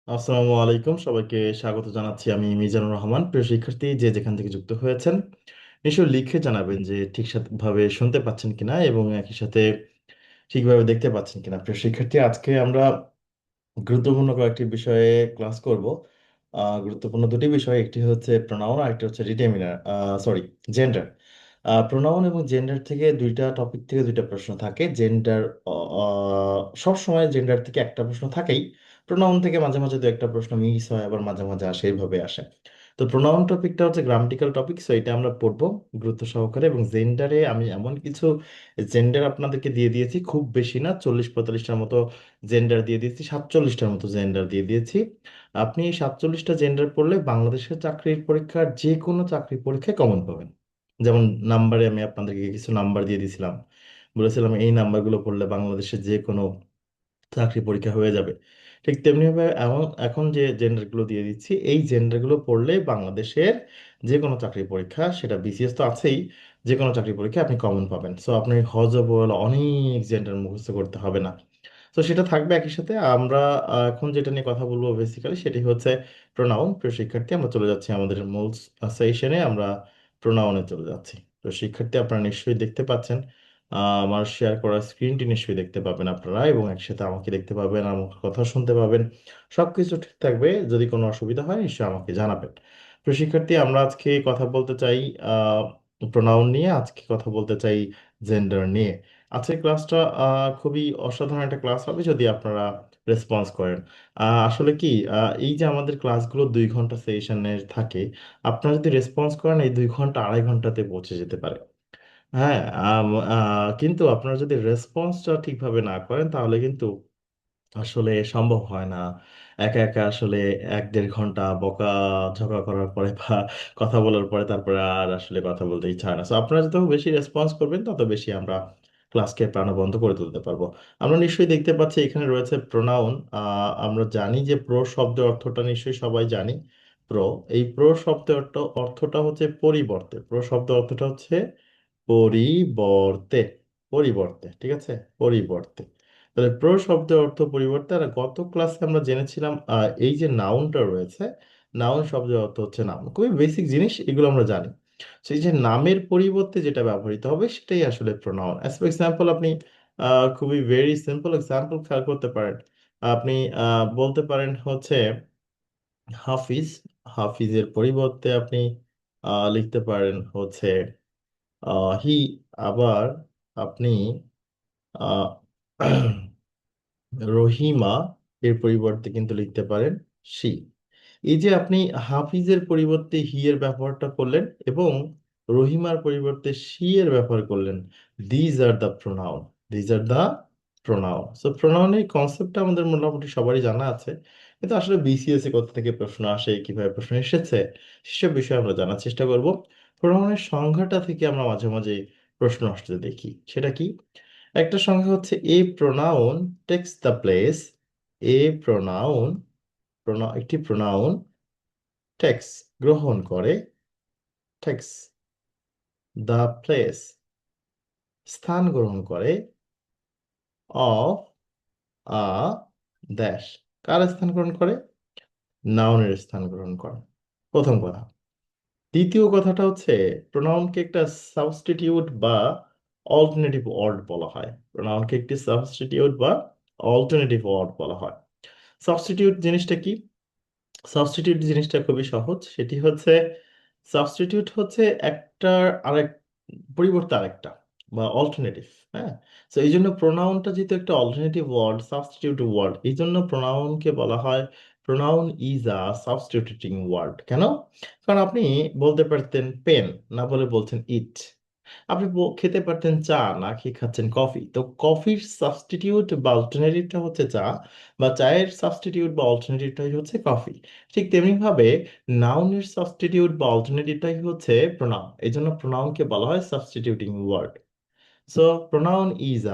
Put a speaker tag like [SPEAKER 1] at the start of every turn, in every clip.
[SPEAKER 1] আসসালামু আলাইকুম, সবাইকে স্বাগত জানাচ্ছি। আমি মিজানুর রহমান। প্রিয় শিক্ষার্থী, যে যেখান থেকে যুক্ত হয়েছেন, নিশ্চয়ই লিখে জানাবেন যে ভাবে শুনতে পাচ্ছেন কিনা এবং একই সাথে ঠিকভাবে দেখতে পাচ্ছেন কিনা। প্রিয় শিক্ষার্থী, আজকে আমরা গুরুত্বপূর্ণ কয়েকটি বিষয়ে ক্লাস করব। গুরুত্বপূর্ণ দুটি বিষয়, একটি হচ্ছে প্রোনাউন আর একটি হচ্ছে ডিটারমিনার, সরি, জেন্ডার। প্রোনাউন এবং জেন্ডার থেকে দুইটা টপিক থেকে দুইটা প্রশ্ন থাকে। জেন্ডার সব সময় জেন্ডার থেকে একটা প্রশ্ন থাকেই। প্রোনাউন থেকে মাঝে মাঝে দু একটা প্রশ্ন মিস হয়, আবার মাঝে মাঝে আসে, এইভাবে আসে। তো প্রোনাউন টপিকটা হচ্ছে গ্রামাটিক্যাল টপিক, সো এটা আমরা পড়বো গুরুত্ব সহকারে। এবং জেন্ডারে আমি এমন কিছু জেন্ডার আপনাদেরকে দিয়ে দিয়েছি, খুব বেশি না, 40-45টার মতো জেন্ডার দিয়ে দিয়েছি, 47টার মতো জেন্ডার দিয়ে দিয়েছি। আপনি এই 47টা জেন্ডার পড়লে বাংলাদেশের চাকরির পরীক্ষার যে কোনো চাকরির পরীক্ষায় কমন পাবেন। যেমন নাম্বারে আমি আপনাদেরকে কিছু নাম্বার দিয়ে দিয়েছিলাম, বলেছিলাম এই নাম্বারগুলো পড়লে বাংলাদেশের যে কোনো চাকরি পরীক্ষা হয়ে যাবে। ঠিক তেমনিভাবে এমন এখন যে জেন্ডারগুলো দিয়ে দিচ্ছি, এই জেন্ডারগুলো পড়লে বাংলাদেশের যে কোনো চাকরি পরীক্ষা, সেটা বিসিএস তো আছেই, যে কোনো চাকরি পরীক্ষা আপনি কমন পাবেন। সো আপনি হজবল অনেক জেন্ডার মুখস্থ করতে হবে না। তো সেটা থাকবে। একই সাথে আমরা এখন যেটা নিয়ে কথা বলবো বেসিক্যালি সেটি হচ্ছে প্রোনাউন। প্রিয় শিক্ষার্থী, আমরা চলে যাচ্ছি আমাদের মূল সেশনে। আমরা প্রোনাউনে চলে যাচ্ছি। তো শিক্ষার্থী, আপনারা নিশ্চয়ই দেখতে পাচ্ছেন, আমার শেয়ার করা স্ক্রিনটি নিশ্চয়ই দেখতে পাবেন আপনারা, এবং একসাথে আমাকে দেখতে পাবেন, আমার কথা শুনতে পাবেন। সবকিছু ঠিক থাকবে। যদি কোনো অসুবিধা হয় নিশ্চয়ই আমাকে জানাবেন। প্রিয় শিক্ষার্থী, আমরা আজকে কথা বলতে চাই প্রোনাউন নিয়ে, আজকে কথা বলতে চাই জেন্ডার নিয়ে। আজকের ক্লাসটা খুবই অসাধারণ একটা ক্লাস হবে যদি আপনারা রেসপন্স করেন। আসলে কি, এই যে আমাদের ক্লাসগুলো 2 ঘন্টা সেশনের থাকে, আপনারা যদি রেসপন্স করেন এই 2 ঘন্টা 2.5 ঘন্টাতে পৌঁছে যেতে পারে। হ্যাঁ। কিন্তু আপনারা যদি রেসপন্সটা ঠিকভাবে না করেন তাহলে কিন্তু আসলে সম্ভব হয় না। একা একা আসলে 1-1.5 ঘন্টা বকা ঝকা করার পরে বা কথা বলার পরে তারপরে আর আসলে কথা বলতে ইচ্ছা হয় না। তো আপনারা যত বেশি রেসপন্স করবেন তত বেশি আমরা ক্লাসকে প্রাণবন্ত করে তুলতে পারবো। আমরা নিশ্চয়ই দেখতে পাচ্ছি এখানে রয়েছে প্রোনাউন। আমরা জানি যে প্রো শব্দের অর্থটা নিশ্চয়ই সবাই জানি। প্রো, এই প্রো শব্দের অর্থটা হচ্ছে পরিবর্তে। প্রো শব্দের অর্থটা হচ্ছে পরিবর্তে। পরিবর্তে, ঠিক আছে, পরিবর্তে। তাহলে প্রো শব্দের অর্থ পরিবর্তে। আর গত ক্লাসে আমরা জেনেছিলাম এই যে নাউনটা রয়েছে, নাউন শব্দের অর্থ হচ্ছে নাম। খুবই বেসিক জিনিস, এগুলো আমরা জানি। সেই যে নামের পরিবর্তে যেটা ব্যবহৃত হবে সেটাই আসলে প্রোনাউন। অ্যাজ ফর এক্সাম্পল, আপনি খুবই ভেরি সিম্পল এক্সাম্পল খেয়াল করতে পারেন। আপনি বলতে পারেন হচ্ছে হাফিজ। হাফিজের পরিবর্তে আপনি লিখতে পারেন হচ্ছে হি। আবার আপনি আহ, রহিমা এর পরিবর্তে কিন্তু লিখতে পারেন সি। এই যে আপনি হাফিজের পরিবর্তে হি এর ব্যবহারটা করলেন এবং রহিমার পরিবর্তে সি এর ব্যবহার করলেন, these are the pronoun. These are the pronoun. So প্রোনাউনের কনসেপ্টটা আমাদের মোটামুটি সবারই জানা আছে, কিন্তু আসলে বিসিএস এ কোথা থেকে প্রশ্ন আসে, কিভাবে প্রশ্ন এসেছে, সেসব বিষয়ে আমরা জানার চেষ্টা করব। প্রোনাউনের সংজ্ঞাটা থেকে আমরা মাঝে মাঝে প্রশ্ন আসতে দেখি। সেটা কি? একটা সংজ্ঞা হচ্ছে a pronoun text the place. A pronoun, একটি প্রোনাউন টেক্স গ্রহণ করে, টেক্স দ্য প্লেস স্থান গ্রহণ করে, অফ আ দেশ। কার স্থান গ্রহণ করে? নাউনের স্থান গ্রহণ করে, প্রথম কথা। দ্বিতীয় কথাটা হচ্ছে প্রোনাউনকে একটা সাবস্টিটিউট বা অল্টারনেটিভ ওয়ার্ড বলা হয়। প্রোনাউনকে একটি সাবস্টিটিউট বা অল্টারনেটিভ ওয়ার্ড বলা হয়। সাবস্টিটিউট জিনিসটা কি? সাবস্টিটিউট জিনিসটা খুবই সহজ। সেটি হচ্ছে, সাবস্টিটিউট হচ্ছে একটার আরেক পরিবর্তে আরেকটা, বা অল্টারনেটিভ। হ্যাঁ। তো এই জন্য প্রোনাউনটা যেহেতু একটা অল্টারনেটিভ ওয়ার্ড, সাবস্টিটিউট ওয়ার্ড, এই জন্য প্রোনাউনকে বলা হয় pronoun is a substituting word. কেন? কারণ আপনি বলতে পারতেন পেন, না বলে বলছেন ইট। আপনি খেতে পারতেন চা, না খেয়ে খাচ্ছেন কফি। তো কফির সাবস্টিটিউট বা অল্টারনেটিভটা হচ্ছে চা, বা চায়ের সাবস্টিটিউট বা অল্টারনেটিভটাই হচ্ছে কফি। ঠিক তেমনি ভাবে নাউনের সাবস্টিটিউট বা অল্টারনেটিভটাই হচ্ছে প্রোনাউন। এই জন্য প্রোনাউনকে বলা হয় substituting word. So pronoun is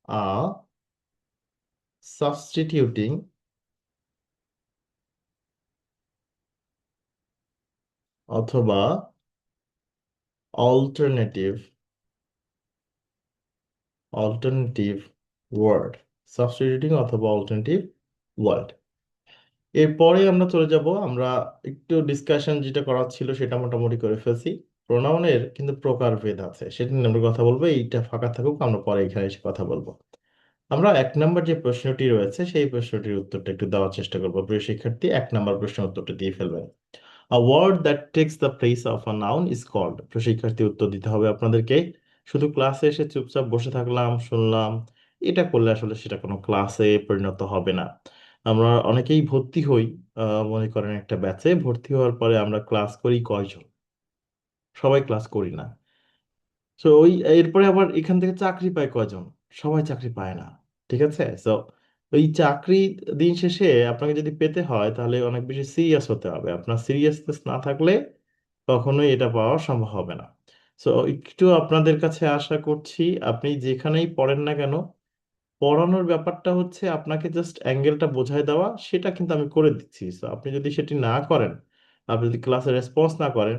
[SPEAKER 1] a substituting অথবা অল্টারনেটিভ অল্টারনেটিভ ওয়ার্ড, সাবস্টিটিউটিং অথবা অল্টারনেটিভ ওয়ার্ড। এরপরে আমরা চলে যাব, আমরা একটু ডিসকাশন যেটা করার ছিল সেটা মোটামুটি করে ফেলছি। প্রোনাউনের কিন্তু প্রকারভেদ আছে, সেটা নিয়ে আমরা কথা বলবো। এইটা ফাঁকা থাকুক, আমরা পরে এখানে এসে কথা বলবো। আমরা 1 নম্বর যে প্রশ্নটি রয়েছে সেই প্রশ্নটির উত্তরটা একটু দেওয়ার চেষ্টা করবো। প্রিয় শিক্ষার্থী, 1 নম্বর প্রশ্নের উত্তরটা দিয়ে ফেলবেন। A word that takes the place of a noun is called. প্রিয় শিক্ষার্থী, উত্তর দিতে হবে আপনাদেরকে। শুধু ক্লাসে এসে চুপচাপ বসে থাকলাম, শুনলাম, এটা করলে আসলে সেটা কোনো ক্লাসে পরিণত হবে না। আমরা অনেকেই ভর্তি হই, মনে করেন একটা ব্যাচে ভর্তি হওয়ার পরে আমরা ক্লাস করি কয়জন? সবাই ক্লাস করি না। তো ওই এরপরে আবার এখান থেকে চাকরি পায় কয়জন? সবাই চাকরি পায় না। ঠিক আছে, তো ওই চাকরি দিন শেষে আপনাকে যদি পেতে হয় তাহলে অনেক বেশি সিরিয়াস হতে হবে। আপনার সিরিয়াসনেস না থাকলে কখনোই এটা পাওয়া সম্ভব হবে না। সো একটু আপনাদের কাছে আশা করছি, আপনি যেখানেই পড়েন না কেন, পড়ানোর ব্যাপারটা হচ্ছে আপনাকে জাস্ট অ্যাঙ্গেলটা বোঝায় দেওয়া, সেটা কিন্তু আমি করে দিচ্ছি। সো আপনি যদি সেটি না করেন, আপনি যদি ক্লাসে রেসপন্স না করেন,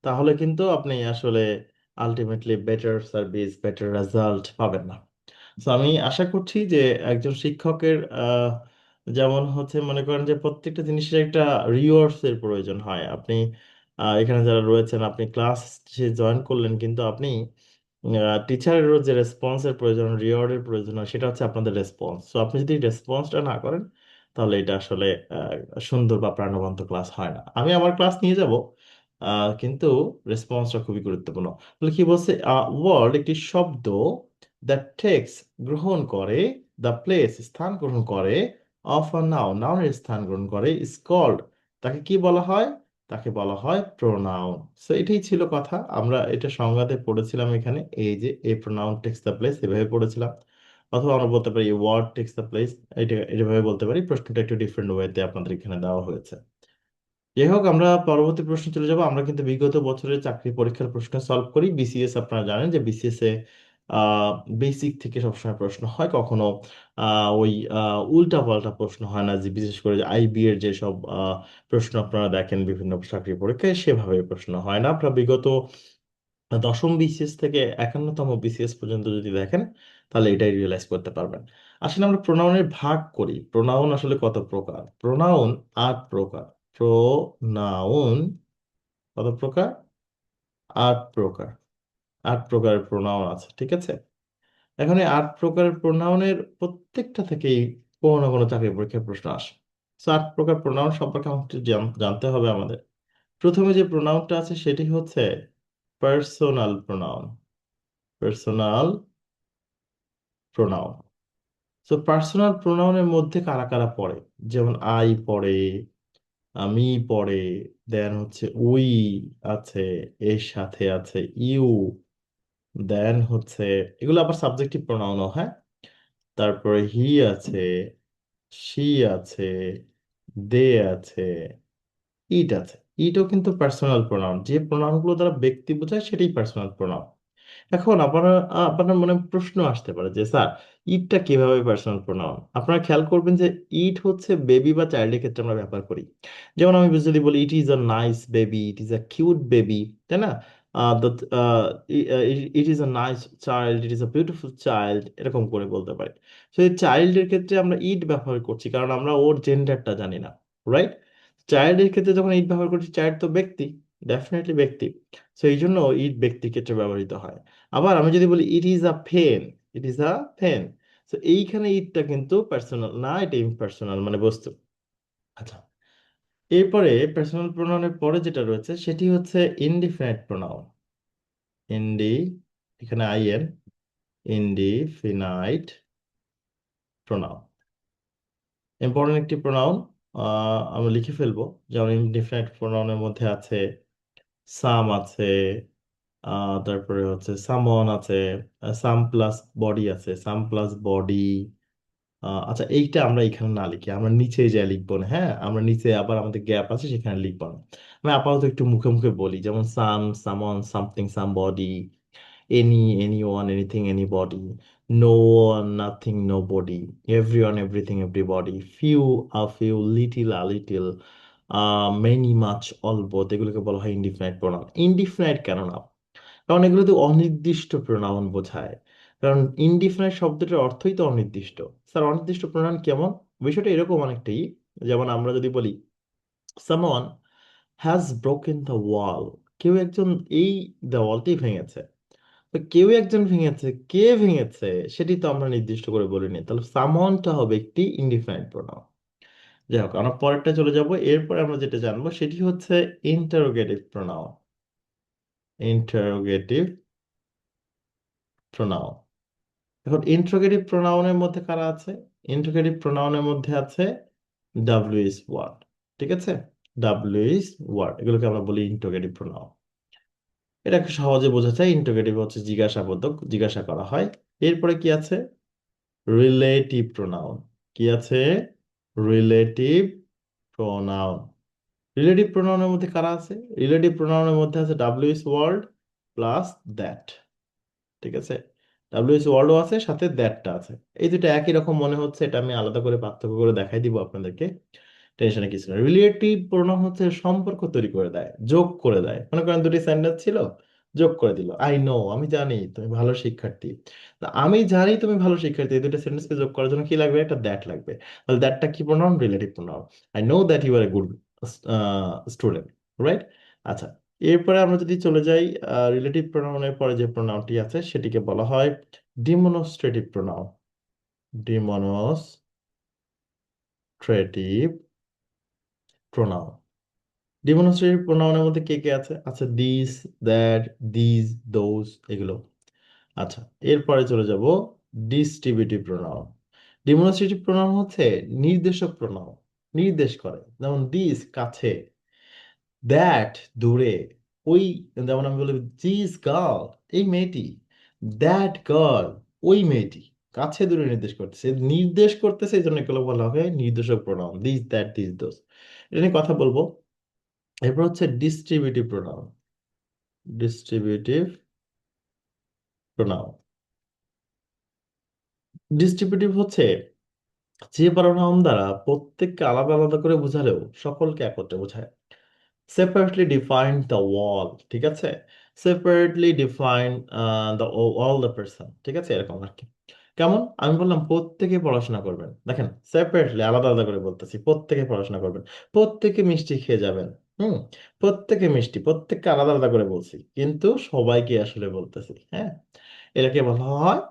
[SPEAKER 1] তাহলে কিন্তু আপনি আসলে ultimately better service, better result পাবেন না। তো আমি আশা করছি যে একজন শিক্ষকের যেমন হচ্ছে মনে করেন যে প্রত্যেকটা জিনিসের একটা রিওয়ার্ডস এর প্রয়োজন হয়। আপনি এখানে যারা রয়েছেন, আপনি ক্লাস জয়েন করলেন, কিন্তু আপনি টিচারেরও যে রেসপন্সের প্রয়োজন, রিওয়ার্ডের প্রয়োজন হয়, সেটা হচ্ছে আপনাদের রেসপন্স। তো আপনি যদি রেসপন্সটা না করেন, তাহলে এটা আসলে সুন্দর বা প্রাণবন্ত ক্লাস হয় না। আমি আমার ক্লাস নিয়ে যাব, কিন্তু রেসপন্সটা খুবই গুরুত্বপূর্ণ। তাহলে কি বলছে? ওয়ার্ড একটি শব্দ, দ্যাট টেক্স গ্রহণ করে, দ্য প্লেস স্থান গ্রহণ করে, অফ আ নাউন নাউনের স্থান গ্রহণ করে, ইজ কল্ড তাকে কি বলা হয়? তাকে বলা হয় প্রোনাউন। সো এটাই ছিল কথা। আমরা এটা সংজ্ঞাতে পড়েছিলাম এখানে, এই যে a pronoun text the place, এভাবে পড়েছিলাম। অথবা আমরা বলতে পারি ওয়ার্ড টেক্স দ্য প্লেস, এটা এভাবে বলতে পারি। প্রশ্নটা একটু ডিফারেন্ট ওয়েতে আপনাদের এখানে দেওয়া হয়েছে। যাই হোক, আমরা পরবর্তী প্রশ্ন চলে যাব। আমরা কিন্তু বিগত বছরের চাকরি পরীক্ষার প্রশ্ন সলভ করি। বিসিএস, আপনারা জানেন যে বিসিএস এ বেসিক থেকে সবসময় প্রশ্ন হয়, কখনো ওই উল্টা পাল্টা প্রশ্ন হয় না, যে বিশেষ করে যে আইবি এর যেসব প্রশ্ন আপনারা দেখেন বিভিন্ন চাকরি পরীক্ষায়, সেভাবে প্রশ্ন হয় না। আপনারা বিগত দশম বিসিএস থেকে 51তম বিসিএস পর্যন্ত যদি দেখেন, তাহলে এটাই রিয়েলাইজ করতে পারবেন। আসলে আমরা প্রোনাউনের ভাগ করি। প্রোনাউন আসলে কত প্রকার? প্রোনাউন 8 প্রকার। প্রোনাউন কত প্রকার? 8 প্রকার। 8 প্রকারের প্রোনাউন আছে, ঠিক আছে। এখন এই 8 প্রকারের প্রোনাউনের প্রত্যেকটা থেকেই কোনো না কোনো চাকরি পরীক্ষার প্রশ্ন আসে। তো 8 প্রকার প্রোনাউন সম্পর্কে আমাকে একটু জানতে হবে আমাদের। প্রথমে যে প্রোনাউনটা আছে সেটি হচ্ছে পার্সোনাল প্রোনাউন। Personal pronoun. তো পার্সোনাল প্রোনাউনের মধ্যে কারা কারা পড়ে? যেমন আই পড়ে, আমি পড়ে, দেন হচ্ছে উই আছে, এর সাথে আছে ইউ, দেন হচ্ছে এগুলো আবার সাবজেক্টিভ প্রোনাউনও, হ্যাঁ। তারপরে হি আছে, শি আছে, দে আছে, ইট আছে। ইটও কিন্তু পার্সোনাল প্রোনাউন। যে প্রোনাউনগুলো দ্বারা ব্যক্তি বোঝায় সেটাই পার্সোনাল প্রোনাউন। এখন আপনারা আপনার মনে প্রশ্ন আসতে পারে যে স্যার, ইটটা কিভাবে পার্সোনাল প্রোনাউন? আপনারা খেয়াল করবেন যে ইট হচ্ছে বেবি বা চাইল্ডের ক্ষেত্রে আমরা ব্যবহার করি। যেমন আমি যদি বলি it is a nice baby, it is a cute baby, তাই না? ইট is a nice child, it is a beautiful child, এরকম করে বলতে পারি। তো এই চাইল্ডের ক্ষেত্রে আমরা ইট ব্যবহার করছি কারণ আমরা ওর জেন্ডারটা জানি না, রাইট? চাইল্ডের ক্ষেত্রে যখন ইট ব্যবহার করছি, চাইল্ড তো ব্যক্তি, ডেফিনেটলি ব্যক্তি। তো এই জন্য ইট ব্যক্তির ক্ষেত্রে ব্যবহৃত হয়। আবার আমি যদি বলি it is a pen, it is a pen, তো এইখানে ইটটা কিন্তু পার্সোনাল না, এটা ইমপার্সোনাল মানে বস্তু। আচ্ছা, এরপরে পার্সোনাল প্রোনাউনের পরে যেটা রয়েছে সেটি হচ্ছে ইনডিফিনাইট প্রোনাউন। ইনডি, এখানে আইএন, ইনডিফিনাইট প্রোনাউন। ইম্পর্টেন্ট একটি প্রোনাউন, আমরা লিখে ফেলবো। যেমন ইনডিফিনাইট প্রোনাউনের মধ্যে আছে সাম আছে, তারপরে হচ্ছে সামন আছে, সাম প্লাস বডি আছে, সাম প্লাস বডি। আচ্ছা, এইটা আমরা এখানে না লিখি, আমরা নিচে যা লিখবো না, হ্যাঁ। আমরা নিচে আবার আমাদের গ্যাপ আছে, সেখানে লিখবো না। আমি আপাতত একটু মুখে মুখে বলি, যেমন some, someone, something, somebody, any, anyone, anything, anybody, no one, nothing, nobody, everyone, everything, everybody, few, a few, little, a little, many much all both, এগুলোকে বলা হয় ইনডিফিনাইট প্রোনাউন। ইনডিফিনাইট কেন না? কারণ এগুলো তো অনির্দিষ্ট প্রোনাউন বোঝায়। কারণ ইনডিফিনাইট শব্দটার অর্থই তো অনির্দিষ্ট। স্যার অনির্দিষ্ট প্রোনাউন কেমন? বিষয়টা এরকম অনেকটাই, যেমন আমরা যদি বলি সামওয়ান হ্যাজ ব্রোকেন দ্য ওয়াল, কেউ একজন এই দেওয়ালটি ভেঙেছে। তো কেউ একজন ভেঙেছে, কে ভেঙেছে সেটি তো আমরা নির্দিষ্ট করে বলিনি, তাহলে সামওয়ানটা হবে একটি ইনডিফিনাইট প্রোনাউন। যাই হোক, আমরা পরেরটা চলে যাব। এরপরে আমরা যেটা জানবো সেটি হচ্ছে ইন্টারোগেটিভ প্রোনাউন। Interrogative pronoun. এখন ইন্ট্রোগেটিভ প্রোনাউনের মধ্যে কারা আছে? ইন্ট্রোগেটিভ প্রোনাউনের মধ্যে আছে ডাব্লিউএস ওয়ার্ড। ঠিক আছে, ডাব্লিউএস ওয়ার্ড এগুলোকে আমরা বলি ইন্ট্রোগেটিভ প্রোনাউন। এটাকে সহজে বোঝা যায়, ইন্ট্রোগেটিভ হচ্ছে জিজ্ঞাসাবোধক, জিজ্ঞাসা করা হয়। এরপরে কি আছে? Relative pronoun. কি আছে? Relative pronoun. রিলেটিভ প্রোনাউনের মধ্যে কারা আছে? রিলেটিভ প্রোনাউনের মধ্যে আছে ডাব্লিউএস ওয়ার্ড প্লাস দ্যাট। ঠিক আছে, ডাব্লিউএস ওয়ার্ডও আছে, সাথে দ্যাটটা আছে। এই দুটো একই রকম মনে হচ্ছে, এটা আমি আলাদা করে পার্থক্য করে দেখাই দিব আপনাদেরকে, টেনশনে কিছু না। রিলেটিভ প্রোনাউন হচ্ছে সম্পর্ক তৈরি করে দেয়, যোগ করে দেয়। মনে করেন দুটি সেন্টেন্স ছিল, যোগ করে দিল, আই নো, আমি জানি তুমি ভালো শিক্ষার্থী। তা আমি জানি তুমি ভালো শিক্ষার্থী, এই দুটো সেন্টেন্সকে যোগ করার জন্য কি লাগবে? একটা দ্যাট লাগবে। তাহলে দ্যাটটা কি pronoun? Relative pronoun. I know that you are a good student, right? আচ্ছা, এরপরে আমরা যদি চলে যাই, রিলেটিভ প্রোনাউনের পরে যে প্রোনাউনটি আছে সেটিকে বলা হয় demonstrative pronoun. Demonstrative pronoun. Demonstrative প্রোনাউনের মধ্যে কে কে আছে? আচ্ছা, দিস, দ্যাট, দিস, দোজ, এগুলো। আচ্ছা, এরপরে চলে যাব ডিস্ট্রিবিউটিভ প্রোনাউন। ডিমনস্ট্রেটিভ প্রোনাউন হচ্ছে নির্দেশক প্রোনাউন, নির্দেশ করে। যেমন দিস কাছে, দ্যাট দূরে, ওই, যেমন আমি বলি দিস গার্ল, এই মেয়েটি, দ্যাট গার্ল, ওই মেয়েটি। কাছে দূরে নির্দেশ করতেছে, নির্দেশ করতেছে, এই জন্য এগুলো বলা হয় নির্দেশক pronoun, this, that, this, those. এটা নিয়ে কথা বলবো। এরপর হচ্ছে distributive pronoun. Distributive pronoun. Distributive হচ্ছে যে প্রোনাউন দ্বারা প্রত্যেককে আলাদা আলাদা করে বোঝালেও সকলকে একত্রে বোঝায়। সেপারেটলি ডিফাইন দ্য ওয়াল, ঠিক আছে, separately define the all the person, ঠিক আছে, এরকম আর কি। কেমন? আমি বললাম প্রত্যেকে পড়াশোনা করবেন, দেখেন সেপারেটলি আলাদা আলাদা করে বলতেছি, প্রত্যেকে পড়াশোনা করবেন, প্রত্যেকে মিষ্টি খেয়ে যাবেন। হুম, প্রত্যেকে মিষ্টি, প্রত্যেককে আলাদা আলাদা করে বলছি, কিন্তু সবাইকে আসলে বলতেছি। হ্যাঁ, এটাকে বলা হয়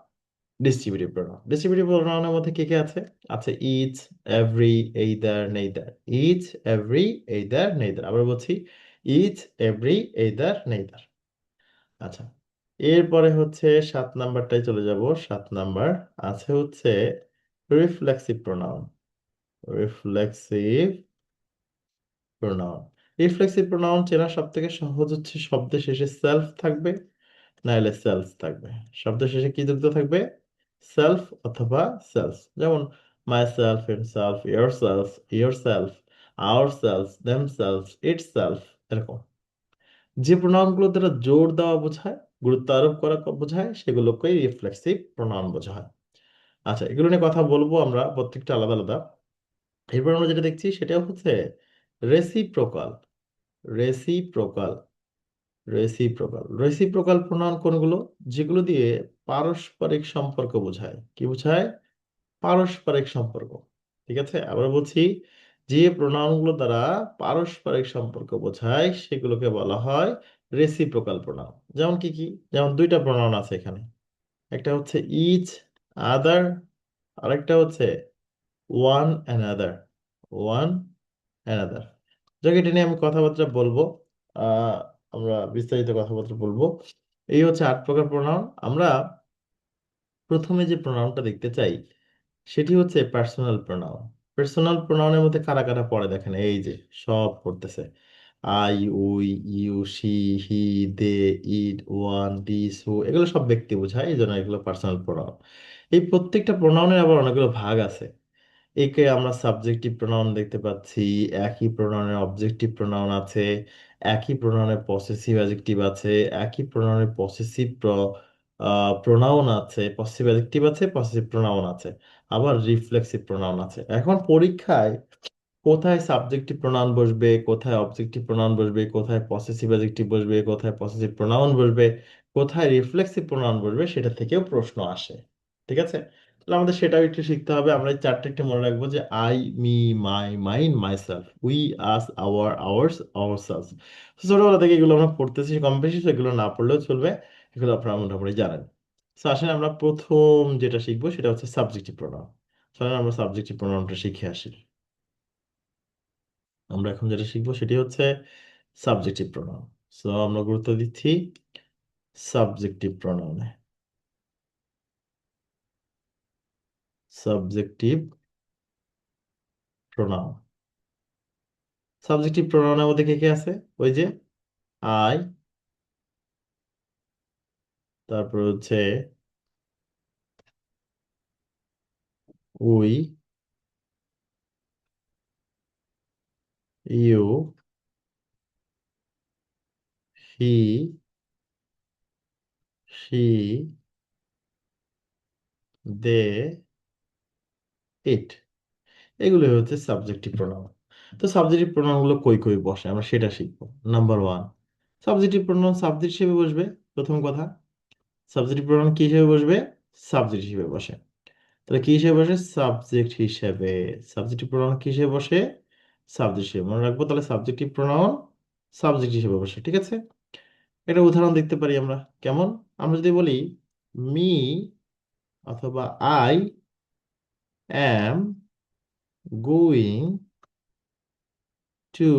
[SPEAKER 1] ডিস্ট্রিবিউটিভ প্রোনাউন। ডিস্ট্রিবিউটিভ প্রোনাউনের মধ্যে কি কি আছে? আছে each, every, either, neither. Each, every, either, neither. আবার বলছি, ইচ, এভরি, এইদার, নেইদার। আচ্ছা, এরপরে হচ্ছে 7 নাম্বারটায় চলে যাব। 7 নাম্বার আছে হচ্ছে reflexive pronoun. Reflexive pronoun. Reflexive pronoun চেনা সব থেকে সহজ হচ্ছে শব্দের শেষে সেলফ থাকবে, নাইলে সেলস থাকবে। শব্দের শেষে কি যুক্ত থাকবে? সেলফ অথবা সেলস। যেমন my self, himself, your self, your self, our self, them self, it self, এরকম। যে প্রোনাউনগুলো দ্বারা জোর দেওয়া বোঝায়, গুরুত্ব আরোপ করা বোঝায়, সেগুলোকেই রিফ্লেক্সিভ প্রোনাউন বোঝায়। আচ্ছা, এগুলো নিয়ে কথা বলবো আমরা, প্রত্যেকটা আলাদা আলাদা। এরপর আমরা যেটা দেখছি সেটা হচ্ছে রেসিপ্রোকাল। রেসিপ্রোকাল। রেসিপ্রোকাল প্রোনাউন কোনগুলো? যেগুলো দিয়ে পারস্পরিক সম্পর্ক বোঝায়। কি বোঝায়? পারস্পরিক সম্পর্ক। ঠিক আছে, আবার বলছি, যে প্রোনাউনগুলো দ্বারা পারস্পরিক সম্পর্ক বোঝায় সেগুলোকে বলা হয় রেসিপ্রোকাল প্রোনাউন। যেমন কি কি? যেমন দুইটা প্রোনাউন আছে এখানে, একটা হচ্ছে ইচ, আদার, আরেকটা হচ্ছে ওয়ান অ্যানাদার। One another. যাকে এটা নিয়ে আমি কথাবার্তা বলবো, আহ আমরা বিস্তারিত কথাবার্তা বলবো। এই হচ্ছে 8 প্রকার প্রোনাউন। আমরা প্রথমে যে প্রোনাউনটা দেখতে চাই সেটি হচ্ছে পার্সোনাল প্রোনাউন। পার্সোনাল প্রোনাউনের মধ্যে কারা কারা পড়ে দেখেন, এই যে সব পড়তেছে, I, we, you, she, he, they, it, one, this, who, এগুলো সব ব্যক্তি বোঝায়, এই জন্য এগুলো পার্সোনাল প্রোনাউন। এই প্রত্যেকটা প্রোনাউনের আবার অনেকগুলো ভাগ আছে। একে আমরা সাবজেক্টিভ প্রোনাউন দেখতে পাচ্ছি, একই প্রোনাউনের অবজেক্টিভ প্রোনাউন আছে, একই প্রোনাউনের পসেসিভ অ্যাডজেক্টিভ আছে, একই প্রোনাউনের পসেসিভ প্রোনাউন আছে, পসেসিভ অ্যাডজেক্টিভ আছে, পসেসিভ প্রোনাউন আছে, আবার রিফ্লেক্সিভ প্রোনাউন আছে। এখন পরীক্ষায় কোথায় সাবজেক্টিভ প্রোনাউন বসবে, কোথায় অবজেক্টিভ প্রোনাউন বসবে, কোথায় পসেসিভ অ্যাডজেক্টিভ বসবে, কোথায় পসেসিভ প্রোনাউন বসবে, কোথায় রিফ্লেক্সিভ প্রোনাউন বসবে, সেটা থেকেও প্রশ্ন আসে। ঠিক আছে, তাহলে আমাদের সেটাও একটু শিখতে হবে। আমরা এই চারটে একটু মনে রাখবো, যে I, me, my, mine, myself, we, us, our, ours, ourselves. ছোটবেলা থেকে এগুলো আমরা পড়তেছি কম বেশি, তো এগুলো না পড়লেও চলবে, এগুলো আপনারা মোটামুটি জানেন। তো আসলে আমরা প্রথম যেটা শিখবো সেটা হচ্ছে সাবজেক্টিভ প্রোনাউন। তাহলে আমরা সাবজেক্টিভ প্রোনাউনটা শিখে আসি। আমরা এখন যেটা শিখবো সেটি হচ্ছে সাবজেক্টিভ প্রোনাউন। সো আমরা গুরুত্ব দিচ্ছি সাবজেক্টিভ প্রোনাউনে। সাবজেক্টিভ প্রোনাউন, সাবজেক্টিভ প্রোনাউনের মধ্যে কে কে আছে? ওই যে আই, তারপর হচ্ছে উই, ইউ, হি, শি, দে, ইট। এগুলো হচ্ছে সাবজেক্টিভ প্রোনাউন। তো সাবজেক্টিভ প্রোনাউন গুলো কই কই বসে আমরা সেটা শিখবো। Number one, subjective pronoun subject হিসেবে বসবে। প্রথম কথা, সাবজেক্টিভ প্রোনাউন কি হিসেবে বসবে? সাবজেক্ট হিসেবে বসে। তাহলে কি হিসেবে বসে? সাবজেক্ট হিসেবে। সাবজেক্টিভ প্রোনাউন কি হিসেবে বসে? সাবজেক্ট হিসেবে মনে রাখবো। তাহলে সাবজেক্টিভ প্রোনাউন সাবজেক্ট হিসেবে বসে। ঠিক আছে, এটা উদাহরণ দেখতে পারি আমরা। কেমন? আমরা যদি বলি মি অথবা I am going to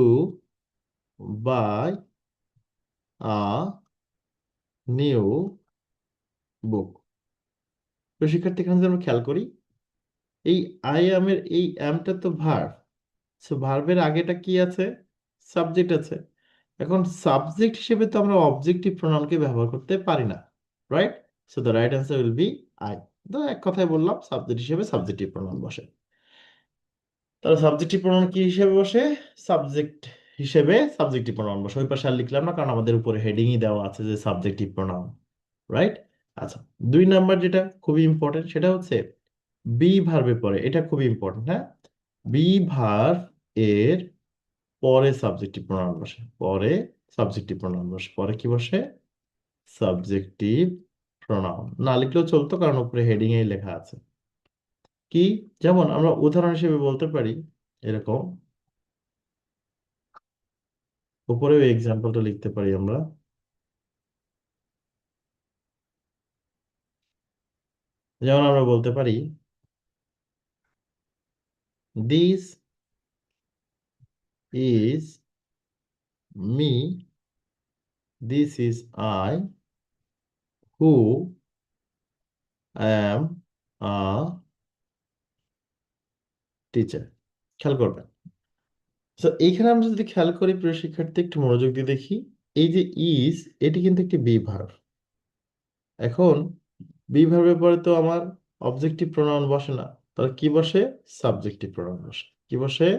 [SPEAKER 1] buy a new book. তো শিক্ষার্থী, এখানে যদি আমরা খেয়াল করি, এই আই অ্যামের এই অ্যামটা তো ভার্ব। সো ভার্বের আগেটা কি আছে? সাবজেক্ট আছে। এখন সাবজেক্ট হিসেবে তো আমরা অবজেক্টিভ প্রোনাউনকে ব্যবহার করতে পারি না, right? So the right answer will B I. তো এক কথায় বললাম, সাবজেক্ট হিসেবে সাবজেক্টিভ প্রোনাউন বসে। তাহলে সাবজেক্টিভ প্রোনাউন কি হিসেবে বসে? সাবজেক্ট হিসেবে সাবজেক্টিভ প্রোনাউন বসে। ওই পাশে আর লিখলাম না, কারণ আমাদের উপরে হেডিংই দেওয়া আছে যে সাবজেক্টিভ প্রোনাউন, রাইট? আচ্ছা, দুই নাম্বার যেটা খুবই ইম্পর্টেন্ট সেটা হচ্ছে বি ভার্বের পরে। এটা খুবই ইম্পর্টেন্ট, হ্যাঁ। বি ভার্ব এর পরে সাবজেক্টিভ প্রোনাউন বসে। পরে সাবজেক্টিভ প্রোনাউন বসে। পরে কি বসে? Subjective pronoun. না লিখলেও চলতো, কারণ উপরে হেডিং এই লেখা আছে। কি? যেমন আমরা উদাহরণ হিসেবে বলতে পারি এরকম, উপরে ওই এক্সাম্পলটা লিখতে পারি আমরা। যেমন আমরা বলতে পারি this is me, this is I, who am a teacher. খেয়াল করবেন। তো এইখানে আমরা যদি খেয়াল করি, প্রিয় শিক্ষার্থী একটু মনোযোগ দিয়ে দেখি, এই যে ইজ, এটি কিন্তু একটি বি ভার্ব। এখন বি ভার্বের পরে তো আমার অবজেক্টিভ প্রোনাউন বসে না, তাহলে কি বসে? সাবজেক্টিভ প্রোনাউন বসে। কি বসে?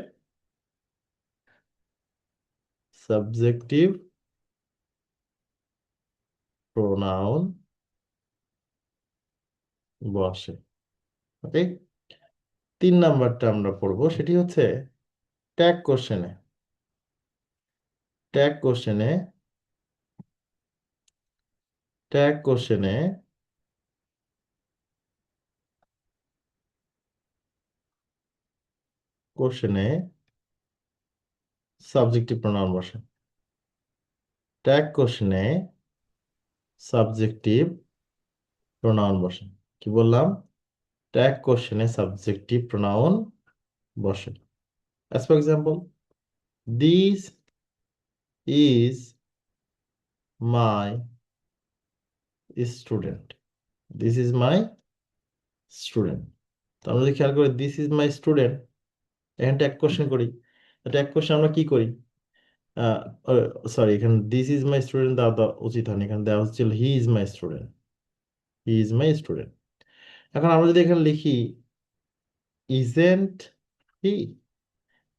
[SPEAKER 1] সাবজেক্টিভ প্রোনাউন বসে। ওকে, তিন নাম্বারটা আমরা পড়বো, সেটি হচ্ছে ট্যাগ কোশ্চেনে। ট্যাগ কোশ্চেনে, ট্যাগ কোশ্চেনে কোশ্চেনে সাবজেক্টিভ প্রোনাউন বসে। ট্যাগ কোশ্চেনে সাবজেক্টিভ প্রোনাউন বসে। কি বললাম? ট্যাগ কোশ্চেনে সাবজেক্টিভ প্রোনাউন বসে। As for example, this is my student. This is my student. তো আমরা যদি খেয়াল করি দিস ইজ মাই স্টুডেন্ট, এখানে ট্যাগ কোশ্চেন করি। ট্যাগ কোশ্চেন আমরা কি করি? সরি, এখানে দিস ইজ মাই স্টুডেন্ট দেওয়া উচিত হয়নি, এখানে দেওয়া হচ্ছিল he is my student. He is my student. এখন আমরা যদি এখানে লিখি ইজেন্ট হি,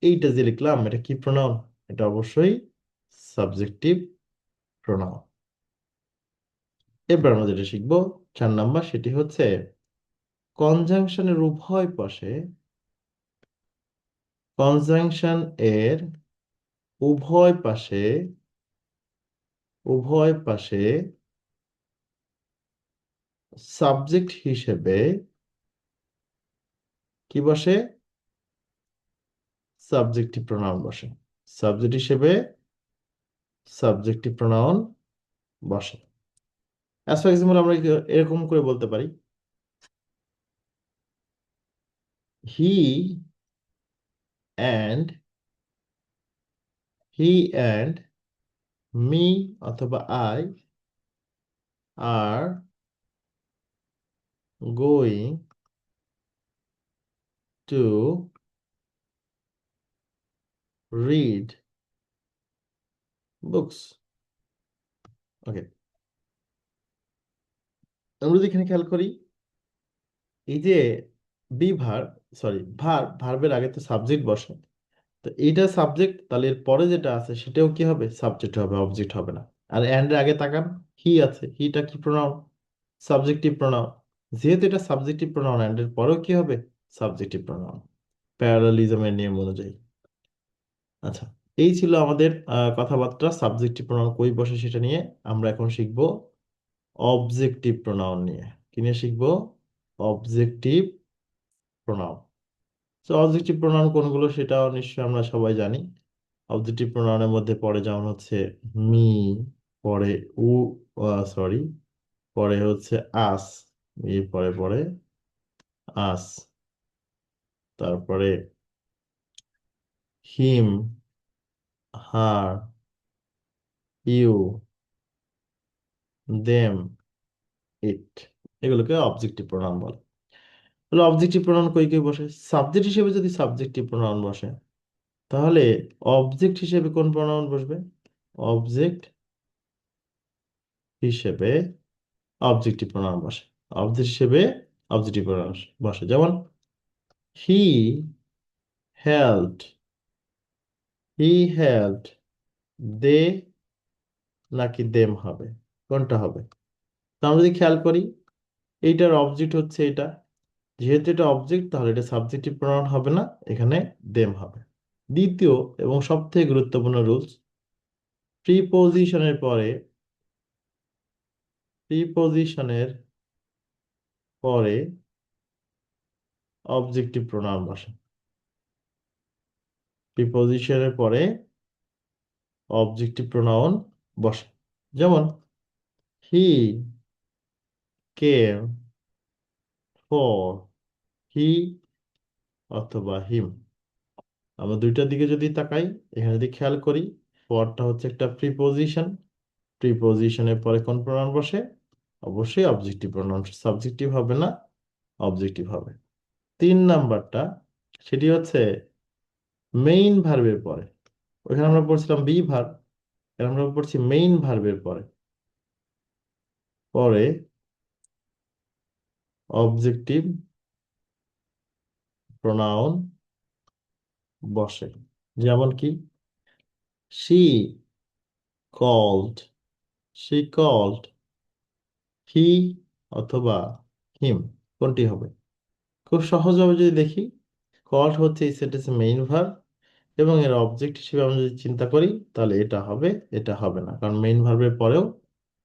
[SPEAKER 1] এইটা যে লিখলাম এটা কি প্রোনাউন? এটা অবশ্যই সাবজেক্টিভ প্রোনাউন। এবার আমরা যেটা শিখবো 4 নাম্বার, সেটি হচ্ছে কনজাংশনের উভয় পাশে কনজাংশন এর উভয় পাশে উভয় পাশে সাবজেক্ট হিসেবে কি বসে? সাবজেক্টিভ প্রোনাউন বসে। সাবজেক্ট হিসেবে সাবজেক্টিভ প্রোনাউন বসে। অ্যাজ ফর এক্সাম্পল আমরা এরকম করে বলতে পারি, he and he and me অথবা I are going to read books. Okay, আমরা যদি এখানে খেয়াল করি, এই যে বি ভার্ব, সরি ভার্বের আগে তো সাবজেক্ট বসে, তো এইটা সাবজেক্ট, তাহলে এর পরে যেটা আছে সেটাও কি হবে? সাবজেক্ট হবে, অবজেক্ট হবে না। আর এন্ড এর আগে তাকান, হি আছে, হিটা কি প্রোনাউন? Subjective pronoun. যেহেতু এটা সাবজেক্টিভ প্রোনাউন, এন্ড এর পরেও কি হবে? সাবজেক্টিভ প্রোনাউন, প্যারালালিজমের নিয়ম অনুযায়ী। আচ্ছা, এই ছিল আমাদের কথাবার্তা সাবজেক্টিভ প্রোনাউন কই বসে সেটা নিয়ে। আমরা এখন শিখব অবজেক্টিভ প্রোনাউন নিয়ে। কি নিয়ে শিখবো? Objective pronoun. তো অবজেক্টিভ প্রোনাউন কোনগুলো সেটাও নিশ্চয়ই আমরা সবাই জানি। অবজেক্টিভ প্রোনাউনের মধ্যে পড়ে যেমন হচ্ছে মি, পরে উ, সরি, পরে হচ্ছে আস, পরে পরে আস, তারপরে হিম, হার, ইউ, দেম, ইট। এগুলোকে অবজেক্টিভ প্রোনাউন বলে। তাহলে অবজেক্টিভ প্রোনাউন কই কই বসে? সাবজেক্ট হিসেবে যদি সাবজেক্টিভ প্রোনাউন বসে, তাহলে অবজেক্ট হিসেবে কোন প্রোনাউন বসবে? অবজেক্ট হিসেবে অবজেক্টিভ প্রোনাউন বসে। অবজেক্ট হিসেবে অবজেক্টিভ প্রোনাউন বসে। যেমন হি হেল্পড, হি হেল্পড, দে নাকি দেম হবে? কোনটা হবে? তো আমরা যদি খেয়াল করি, এইটার অবজেক্ট হচ্ছে এটা, যেহেতু এটা অবজেক্ট তাহলে এটা সাবজেক্টিভ প্রোনাউন হবে না, এখানে দেম হবে। দ্বিতীয় এবং সবথেকে গুরুত্বপূর্ণ রুলস, প্রিপোজিশনের পরে প্রিপোজিশনের পরে অবজেক্টিভ প্রোনাউন বসে। প্রিপোজিশনের পরে অবজেক্টিভ প্রোনাউন বসে। যেমন হি কেম ফর হি অথবা হিম। আমরা দুইটার দিকে যদি তাকাই, এখানে যদি খেয়াল করি, ফরটা হচ্ছে একটা প্রিপোজিশন, প্রিপোজিশনের পরে কোন প্রোনাউন বসে? অবশ্যই অবজেক্টিভ প্রোনাউন, সাবজেক্টিভ হবে না, অবজেক্টিভ হবে। তিন নাম্বারটা, সেটি হচ্ছে মেইন ভার্বের পরে। ওইখানে আমরা পড়ছিলাম বি ভার্ব, এখানে আমরা পড়ছি মেইন ভার্বের পরে পরে অবজেক্টিভ প্রোনাউন বসে। যেমন কি, শি কল্ড, শি কল্ড হি অথবা হিম, কোনটি হবে? খুব সহজভাবে যদি দেখি, কল্ড হচ্ছে এই সেন্টেন্সের মেইন ভার্ব, এবং এর অবজেক্ট হিসেবে আমরা যদি চিন্তা করি, তাহলে এটা হবে, এটা হবে না, কারণ মেইন ভার্বের পরেও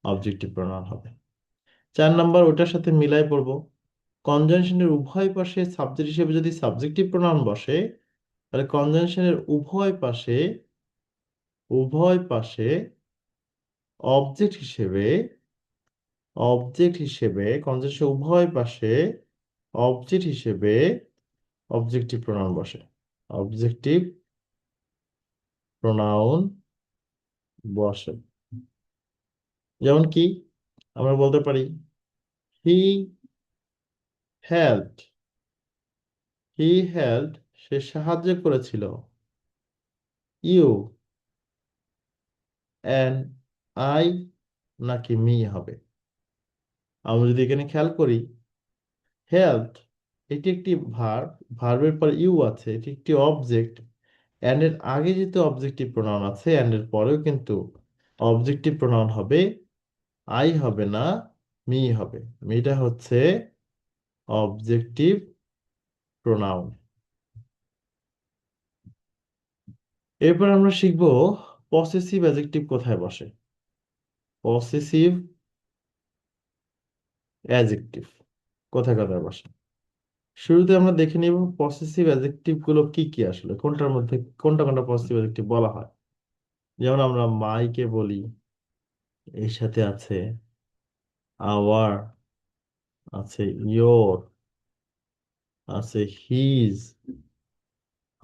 [SPEAKER 1] অবজেক্টিভ প্রোনাউন হবে। চার নাম্বার ওটার সাথে মিলাই পড়বো, কনজাংশনের উভয় পাশে সাবজেক্ট হিসেবে যদি সাবজেক্টিভ প্রোনাউন বসে, তাহলে কনজাংশনের উভয় পাশে অবজেক্ট হিসেবে কনজাংশন উভয় পাশে অবজেক্ট হিসেবে অবজেক্টিভ প্রোনাউন বসে। অবজেক্টিভ প্রোনাউন বসে। যেমন কি, আমরা বলতে পারি হি হেল্পড, হি হেল্পড সে সাহায্য করেছিল, ইউ অ্যান্ড আই নাকি মি হবে? আমরা যদি এখানে খেয়াল করি, হেল্প এটি একটি ভার্ব, ভার্বের পর ইউ আছে, এটি একটি অবজেক্ট, অ্যান্ড এর আগে যেহেতু অবজেক্টিভ প্রোনাউন আছে, অ্যান্ড এর পরেও কিন্তু অবজেক্টিভ প্রোনাউন হবে, আই হবে না, মি হবে। মিটা হচ্ছে অবজেক্টিভ প্রোনাউন। এরপর আমরা শিখব পসেসিভ অ্যাডজেক্টিভ কোথায় বসে। পসেসিভ অ্যাডজেক্টিভ কোথায় কোথায় বসে। শুরুতে আমরা দেখে নিব পসেসিভ অ্যাডজেক্টিভ গুলো কি কি, আসলে কোনটার মধ্যে কোনটা কোনটা পসেসিভ অ্যাডজেক্টিভ বলা হয়। যেমন আমরা মাইকে বলি, এর সাথে আছে আওয়ার, আছে ইয়োর, আছে হিজ,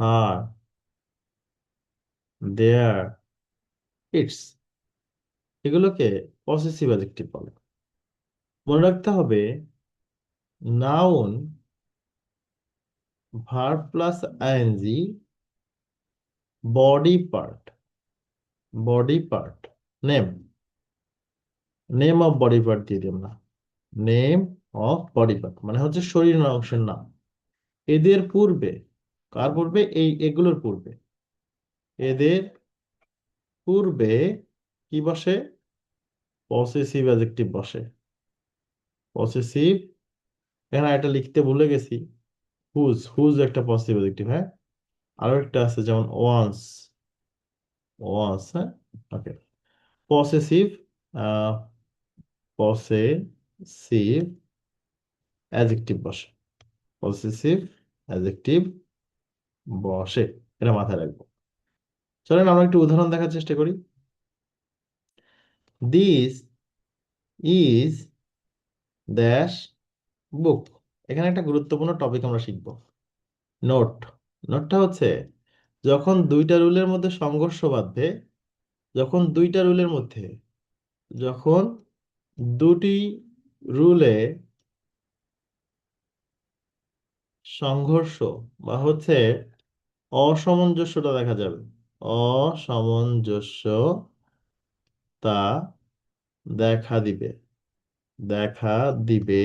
[SPEAKER 1] হার, দেয়ার, ইটস, এগুলোকে পসেসিভ অ্যাডজেক্টিভ বলে। মনে রাখতে হবে noun, verb plus ING, body part, body part, name, name of body part দিয়ে দিলাম না, নেম অফ বডি পার্ট মানে হচ্ছে শরীরের অংশের নাম। এদের পূর্বে, কার পূর্বে, এগুলোর পূর্বে, এদের পূর্বে কি বসে, পসেসিভ অ্যাডজেক্টিভ বসে। পসেসিভ, এখানে এটা লিখতে ভুলে গেছি, হুজ, হুজ একটা পসেসিভ অ্যাডজেক্টিভ, হ্যাঁ। আরো একটা আছে যেমন ওয়ান্স, ওয়ান্স, হ্যাঁ। ওকে, পসেসিভ, পসেসিভ অ্যাডজেক্টিভ বসে, পসেসিভ অ্যাডজেক্টিভ বসে, এটা মাথায় রাখবো। চলেন আমরা একটু উদাহরণ দেখার চেষ্টা করি। দিস ইজ ড্যাশ বুক, এখানে একটা গুরুত্বপূর্ণ টপিক আমরা শিখব, নোট। নোটটা হচ্ছে যখন দুইটা রুলের মধ্যে সংঘর্ষ বাধবে, যখন দুইটা রুলের মধ্যে, যখন দুটি রুলে সংঘর্ষ বা হচ্ছে অসামঞ্জস্যতা দেখা যাবে, অসামঞ্জস্যতা দেখা দিবে, দেখা দিবে,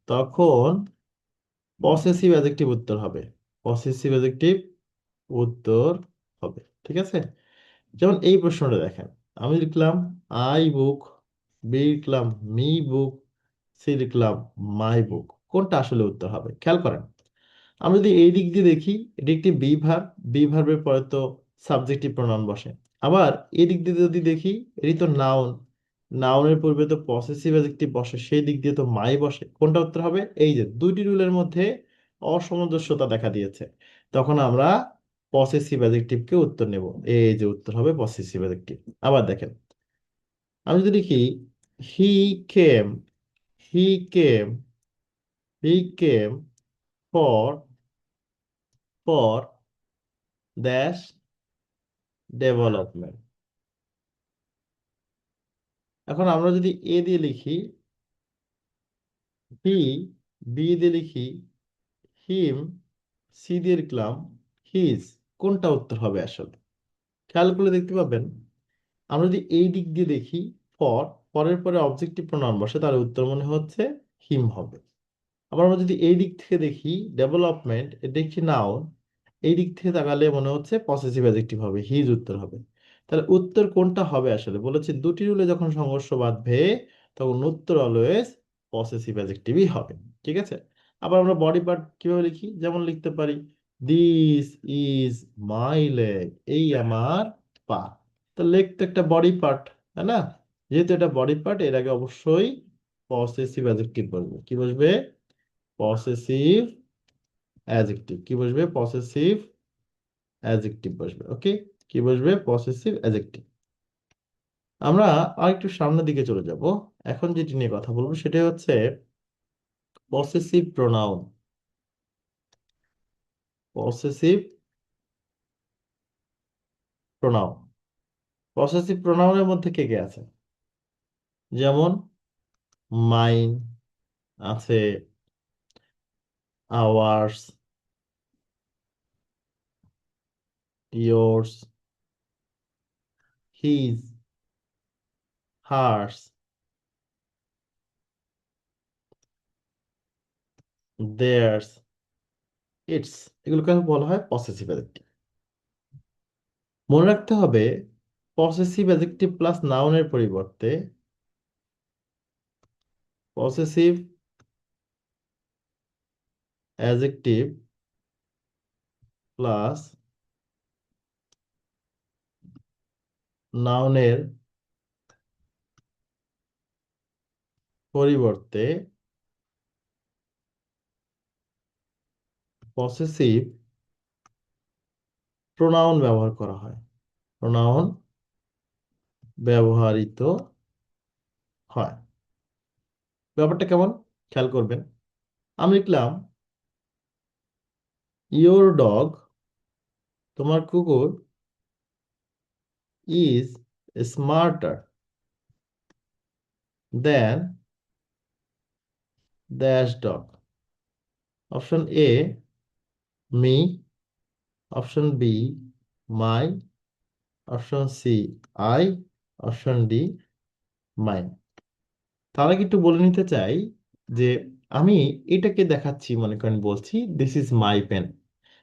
[SPEAKER 1] তখন পসেসিভ অ্যাডজেক্টিভ উত্তর হবে, পসেসিভ অ্যাডজেক্টিভ উত্তর হবে, ঠিক আছে। যেমন এই প্রশ্নটা দেখেন, আমি লিখলাম আই বুক, বি লিখলাম মি বুক, সি লিখলাম মাই বুক, কোনটা আসলে উত্তর হবে খেয়াল করেন। আমরা যদি এই দিক দিয়ে দেখি, এটি একটি বি ভার্ব, বি ভার্বের পরে তো সাবজেক্টিভ প্রনাউন বসে। আবার এই দিক দিয়ে যদি দেখি, এটি তো নাউন, নাউনের পূর্বে তো পসেসিভ অ্যাডজেক্টিভ বসে, সেই দিক দিয়ে তো মাই বসে, কোনটা উত্তর হবে, এই যে দুইটি রুলের মধ্যে অসামঞ্জস্যতা দেখা দিয়েছে, তখন আমরা পসেসিভ অ্যাডজেক্টিভকে উত্তর নেব, এই যে উত্তর হবে পসেসিভ অ্যাডজেক্টিভ। আবার দেখেন, আমি যদি লিখি he came, he came, he came for, for dash development. এখন আমরা যদি এ দিয়ে লিখি, হি, বি দিয়ে লিখি হিম, সি দিয়ে লিখলাম হিজ, কোনটা উত্তর হবে আসলে খেয়াল করলে দেখতে পাবেন। আমরা যদি এই দিক দিয়ে দেখি, ফর, পরের পরে অবজেক্টিভ প্রনাউন বসে, তার উত্তর মনে হচ্ছে হিম হবে। আবার আমরা যদি এই দিক থেকে দেখি ডেভেলপমেন্ট, এটা একটি নাউন, এই দিক থেকে তাকালে মনে হচ্ছে পসেসিভ অ্যাডজেক্টিভ হবে, হিজ উত্তর হবে। তাহলে উত্তর কোনটা হবে আসলে, বলেছে দুটি রুলে যখন সংঘর্ষ বাধবে তখন উত্তর অলওয়েজ পসেসিভ অ্যাডজেক্টিভই হবে, ঠিক আছে। আবার আমরা বডি পার্ট কিভাবে লিখি, যেমন লিখতে পারি দিস ইজ মাই লেগ, এই আমার পা। তো লেগ তো একটা বডি পার্ট, তাই না। যেহেতু এটা বডি পার্ট, এর আগে অবশ্যই পসেসিভ অ্যাডজেক্টিভ বসবে, কি বসবে, পসেসিভ অ্যাডজেক্টিভ, কি বসবে, পসেসিভ অ্যাডজেক্টিভ বসবে, ওকে। কি বসবে, পসেসিভ অ্যাডজেক্টিভ। আমরা আরেকটু সামনের দিকে চলে যাব, এখন যেটি নিয়ে কথা বলবো সেটা হচ্ছে possessive pronoun, possessive pronoun. Possessive প্রোনাউনের মধ্যে কে কে আছে, যেমন মাইন আছে, ours, yours, his, hers, theirs, its, এগুলোকে বলা হয় পসেসিভ অ্যাডজেক্টিভ। মনে রাখতে হবে পসেসিভ অ্যাডজেক্টিভ প্লাস নাউনের পরিবর্তে পসেসিভ অ্যাডজেক্টিভ প্লাস নাউনের পরিবর্তে পসেসিভ প্রোনাউন ব্যবহার করা হয়, প্রোনাউন ব্যবহৃত হয়। ব্যাপারটা কেমন খেয়াল করবেন। আমি লিখলাম ইয়োর ডগ, তোমার কুকুর, is smarter than dash dog. Option A me, option B my, option C I, option D mine. তার আগে একটু বলে নিতে চাই যে আমি এটাকে দেখাচ্ছি, মনে করেন বলছি দিস ইজ মাই পেন।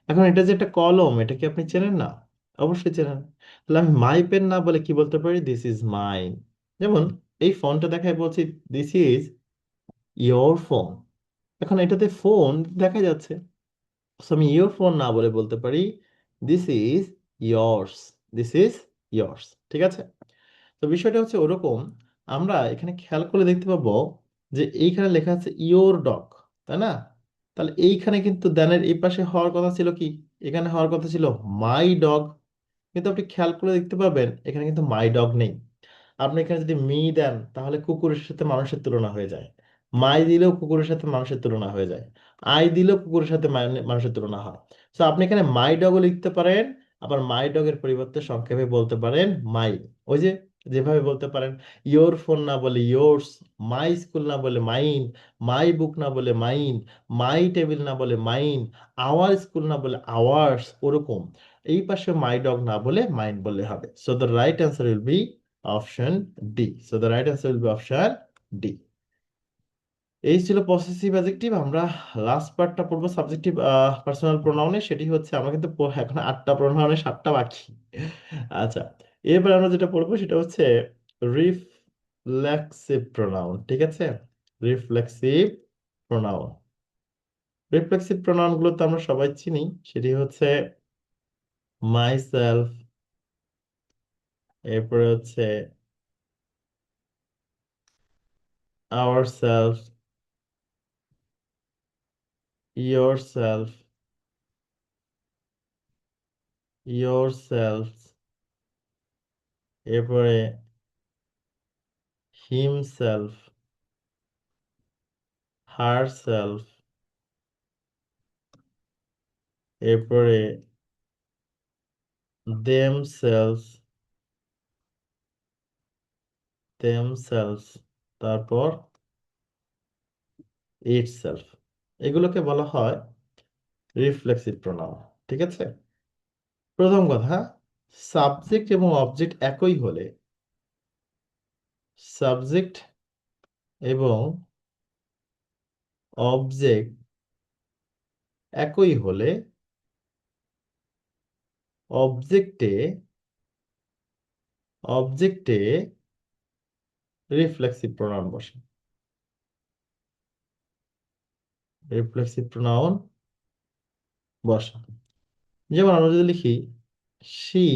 [SPEAKER 1] এখন এটা যে একটা কলম, এটা কি আপনি চেনেন না? অবশ্যই চেনেন। তাহলে আমি মাই পেন না বলে কি বলতে পারি, দিস ইজ মাইন। যেমন এই ফোনটা দেখায় বলছি দিস ইজ ইয়োর ফোন। এখন এটাতে ফোন দেখা যাচ্ছে, So আমি ইয়োর ফোন না বলে বলতে পারি this is yours, this is yours. ঠিক আছে? তো বিষয়টা হচ্ছে ওরকম। আমরা এখানে খেয়াল করলে দেখতে পাবো যে এইখানে লেখা আছে ইয়োর ডগ, তাই না? তাহলে এইখানে কিন্তু দ্যানের এই পাশে হওয়ার কথা ছিল কি, এখানে হওয়ার কথা ছিল মাই ডগ। কিন্তু আপনি খেয়াল করে দেখতে পাবেন এখানে কিন্তু মাই ডগ নেই। আপনি এখানে যদি মি দেন তাহলে কুকুরের সাথে মানুষের তুলনা হয়ে যায়, মাই দিলেও কুকুরের সাথে মানুষের তুলনা হয়ে যায়, আই দিলেও কুকুরের সাথে মানুষের তুলনা হয়। তো আপনি এখানে মাই ডগও লিখতে পারেন, আবার মাই ডগের পরিবর্তে সংক্ষেপে বলতে পারেন মাই। ওই যে যেভাবে বলতে পারেন ইয়োর ফোন না বলে ইয়োর্স, মাই স্কুল না বলে মাইন, মাই বুক না বলে মাইন, মাই টেবিল না বলে মাইন, আওয়ার স্কুল না বলে আওয়ার্স, ওরকম এই পাশে মাই ডগ না বলে মাইন বললে হবে। So the right answer will be option D. So the right answer will be option D. এই ছিল পসেসিভ অ্যাডজেক্টিভ। আমরা লাস্ট পার্টটা পড়বো সাবজেক্টিভ পার্সোনাল প্রোনাউনে, সেটি হচ্ছে আমরা কিন্তু এখন 8টা প্রোনাউনে 7টা বাকি। আচ্ছা, এরপর আমরা যেটা পড়বো সেটা হচ্ছে রিফ্লেক্সিভ প্রোনাউন। ঠিক আছে? Reflexive pronoun. রিফ্লেক্সিভ প্রোনাউন গুলো তো আমরা সবাই চিনি, সেটি হচ্ছে মাই সেলফ, এরপরে হচ্ছে our self, your self, your self, এরপরে হিমসেলফ, হার সেলফ, এরপরে দেম সেলফ, দেম সেলফ, তারপর ইট সেলফ। এগুলোকে বলা হয় রিফ্লেক্সিভ প্রোনাউন। ঠিক আছে? প্রথম কথা, সাবজেক্ট এবং অবজেক্ট একই হলে, সাবজেক্ট এবং অবজেক্ট একই হলে অবজেক্টে অবজেক্টে রিফ্লেক্সিভ প্রোনাউন বসে। রিফ্লেক্সিভ প্রোনাউন বসে। যেমন আমরা যদি লিখি শি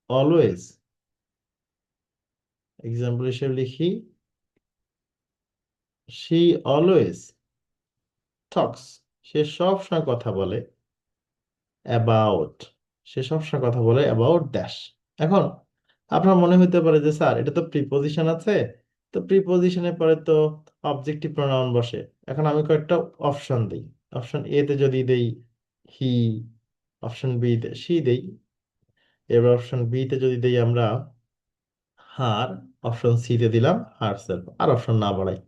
[SPEAKER 1] অলওয়েজ, এক্সাম্পল হিসেবে লিখি শি অলওয়েজ টক্স, সে সব সময় কথা বলে অ্যাবাউট, সে সবসময় কথা বলে অ্যাবাউট ড্যাশ। এখন আপনার মনে হইতে পারে যে স্যার এটা তো প্রিপোজিশন আছে, তো প্রিপোজিশনের পরে তো অবজেক্টিভ প্রোনাউন বসে। এখন আমি কয়েকটা অপশন দিই। অপশন এ তে যদি দেই হি, অপশন বি তে সি দেই, এবার অপশন বি তে যদি দেই আমরা হার, অপশন সি তে দিলাম হার সেলফ, আর অপশন না বাড়াই,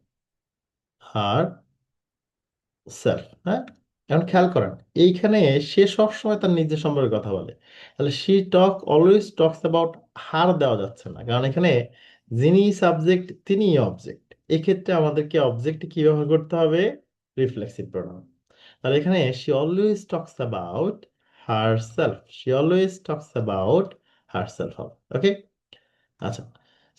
[SPEAKER 1] হার সেলফ। হ্যাঁ, এখন খেয়াল করেন এইখানে সে সব সময় তার নিজের সম্পর্কে কথা বলে, তাহলে she talk always talks about her দেওয়া যাচ্ছে না, কারণ এখানে যিনি সাবজেক্ট তিনি অবজেক্ট। এক্ষেত্রে আমাদেরকে অবজেক্ট কি ব্যবহার করতে হবে, রিফ্লেক্সিভ প্রোনাউন। তাহলে এখানে she always talks about her self, she always talks about her self হবে। ওকে? আচ্ছা,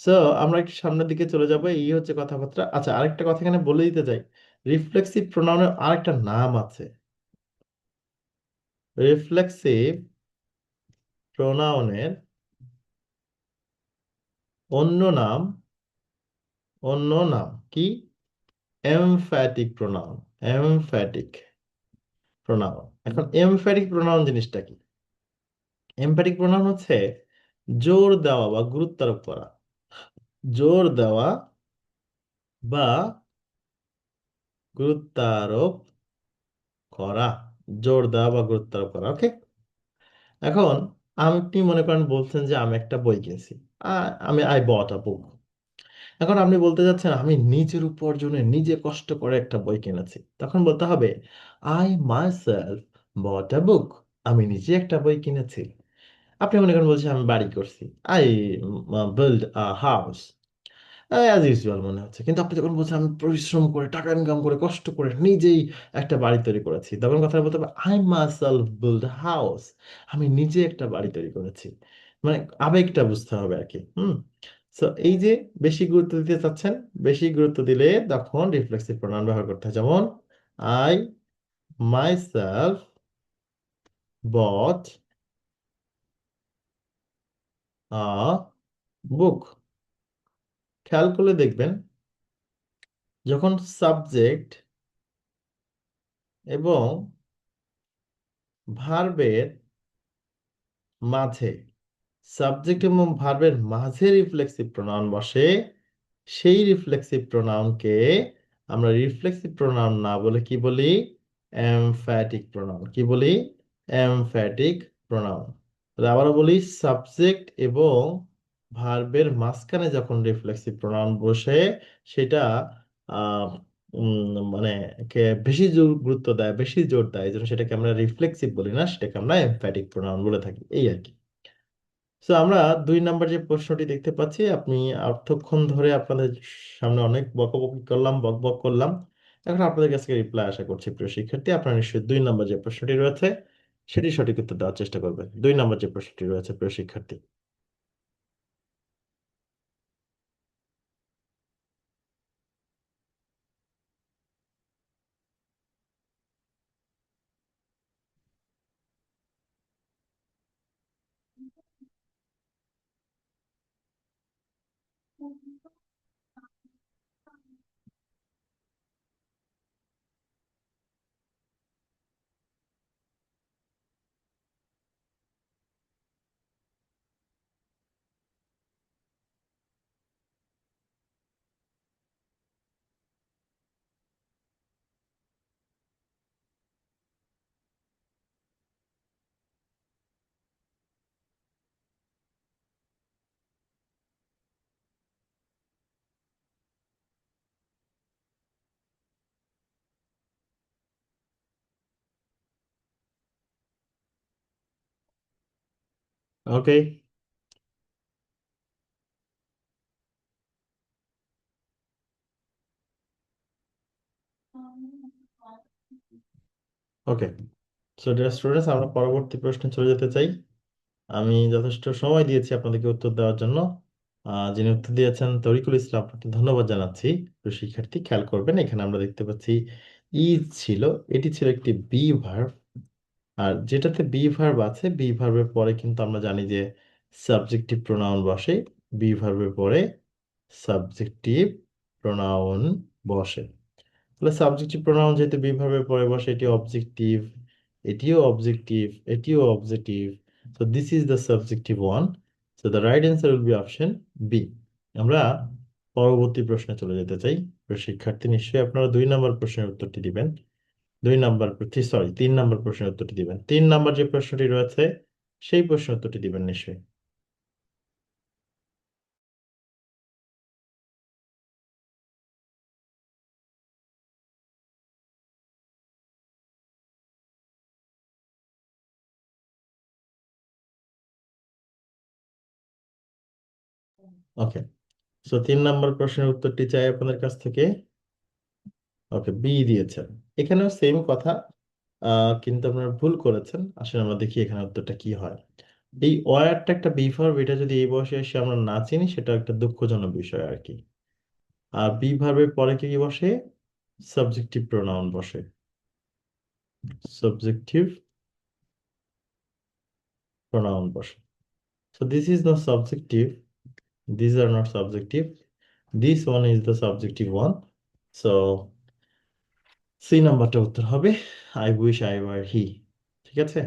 [SPEAKER 1] সো আমরা একটু সামনের দিকে চলে যাব, এই হচ্ছে কথাবার্তা। আচ্ছা, আরেকটা কথা এখানে বলে দিতে চাই, রিফ্লেক্সিভ প্রোনাউনের আরেকটা নাম আছে, রিফ্লেক্সিভ প্রোনাউনের অন্য নাম, অন্য নাম কি? Emphatic pronoun. Emphatic pronoun. এখন এমফ্যাটিক প্রোনাউন জিনিসটা কি? এমফ্যাটিক প্রোনাউন হচ্ছে জোর দেওয়া বা গুরুত্ব আরোপ করা। জোর দেওয়া বা গুরুত্বারোপ করা। জোর দেওয়া বা গুরুত্বারোপ করা, ওকে। এখন আপনি মনে করেন বলছেন যে আমি একটা বই কিনছি। আমি আই বট আ বুক। এখন আপনি বলতে যাচ্ছেন আমি নিজের উপার্জনে নিজে কষ্ট করে একটা বই কিনেছি, তখন বলতে হবে আই মাই সেলফ বট আ বুক। আমি নিজে একটা বই কিনেছি। আপনি মনে করেন বলছেন আমি বাড়ি করছি। I build a house. As usual মনে হচ্ছে, কিন্তু আপনি যখন বলছেন আমি পরিশ্রম করে টাকা ইনকাম করে কষ্ট করে নিজেই একটা বাড়ি তৈরি করেছি, তখন কথা বলতে হবে আই মাইসেলফ বিল্ড হাউস। আমি নিজে একটা বাড়ি তৈরি করেছি। মানে আবেগটা বুঝতে হবে আর কি। সো এই যে বেশি গুরুত্ব দিতে চাচ্ছেন, বেশি গুরুত্ব দিলে তখন রিফ্লেক্সিভ প্রনাউন ব্যবহার করতে হয়। যেমন আই মাইসেলফ বট আ বুক। খেয়াল করলে দেখবেন যখন সাবজেক্ট এবং ভার্বের মাঝে, সাবজেক্ট এবং ভার্বের মাঝে রিফ্লেক্সিভ প্রোনাউন বসে, সেই রিফ্লেক্সিভ প্রোনাউনকে আমরা রিফ্লেক্সিভ প্রোনাউন না বলে কি বলি? Emphatic pronoun. কি বলি? Emphatic pronoun. তাহলে আবারও বলি, সাবজেক্ট এবং ভার্বের মাঝখানে যখন রিফ্লেক্সিভ প্রোনাউন বসে, সেটা আহ মানে বেশি গুরুত্ব দেয়, বেশি জোর দেয়, এই জন্য সেটাকে আমরা রিফ্লেক্সিভ বলি না, সেটাকে আমরা এমফ্যাটিক প্রোনাউন বলে থাকি, এই আর কি। তো আমরা 2 নম্বর যে প্রশ্নটি দেখতে পাচ্ছি, আপনি এতক্ষণ ধরে আপনাদের সামনে অনেক বকবকি করলাম, বকবক করলাম। এখন আপনাদের কাছে রিপ্লাই আশা করছি প্রিয় শিক্ষার্থী। আপনারা নিশ্চয়ই 2 নম্বর যে প্রশ্নটি রয়েছে সেটি সঠিক উত্তর দেওয়ার চেষ্টা করবেন। 2 নম্বর যে প্রশ্নটি রয়েছে প্রিয় শিক্ষার্থী। ওকে, ওকে। সো ডিয়ার স্টুডেন্টস, আমরা পরবর্তী প্রশ্নে চলে যেতে চাই। আমি যথেষ্ট সময় দিয়েছি আপনাদেরকে উত্তর দেওয়ার জন্য। যিনি উত্তর দিয়েছেন তরিকুল ইসলাম, আপনাকে ধন্যবাদ জানাচ্ছি। তো শিক্ষার্থী খেয়াল করবেন, এখানে আমরা দেখতে পাচ্ছি ইজ ছিল, এটি ছিল একটি বি ভার্ব। আর যেটাতে বি ভার্ব আছে, বি ভার্বের পরে কিন্তু আমরা জানি যে সাবজেক্টিভ প্রোনাউন বসে। বি ভার্বের পরে সাবজেক্টিভ প্রোনাউন বসে। তাহলে সাবজেক্টিভ প্রোনাউন যেহেতু বি ভার্বের পরে বসে, এটি অবজেক্টিভ, এটিও অবজেক্টিভ, এটিও objective. So this is the subjective one. So the right answer will be option B. আমরা পরবর্তী প্রশ্নে চলে যেতে চাই। তো শিক্ষার্থী নিশ্চয়ই আপনারা 2 নম্বর প্রশ্নের উত্তরটি দিবেন। 2 নম্বর, সরি, 3 নম্বর প্রশ্নের উত্তরটি দিবেন। 3 নম্বর যে প্রশ্নটি রয়েছে সেই প্রশ্নের উত্তরটি দিবেন নিশ্চয়ই। ওকে, সো 3 নম্বর প্রশ্নের উত্তরটি চাই আপনাদের কাছ থেকে। ওকে, বি দিয়েছেন। এখানেও সেম কথা, কিন্তু আপনারা ভুল করেছেন। আসলে আমরা দেখি এখানে উত্তরটা কি হয়। এই ওয়ারটা একটা বি ভার্ব, এটা যদি এই বসে এসে আমরা না চিনি, সেটা একটা দুঃখজনক বিষয় আর কি। আর বি ভার্বের পরে কি বসে? সাবজেক্টিভ প্রোনাউন বসে। সাবজেক্টিভ প্রোনাউন বসে। So this is not subjective. These are not subjective. This one is the subjective one. So C নাম্বারটা উত্তর হবে I wish I were he. ঠিক আছে,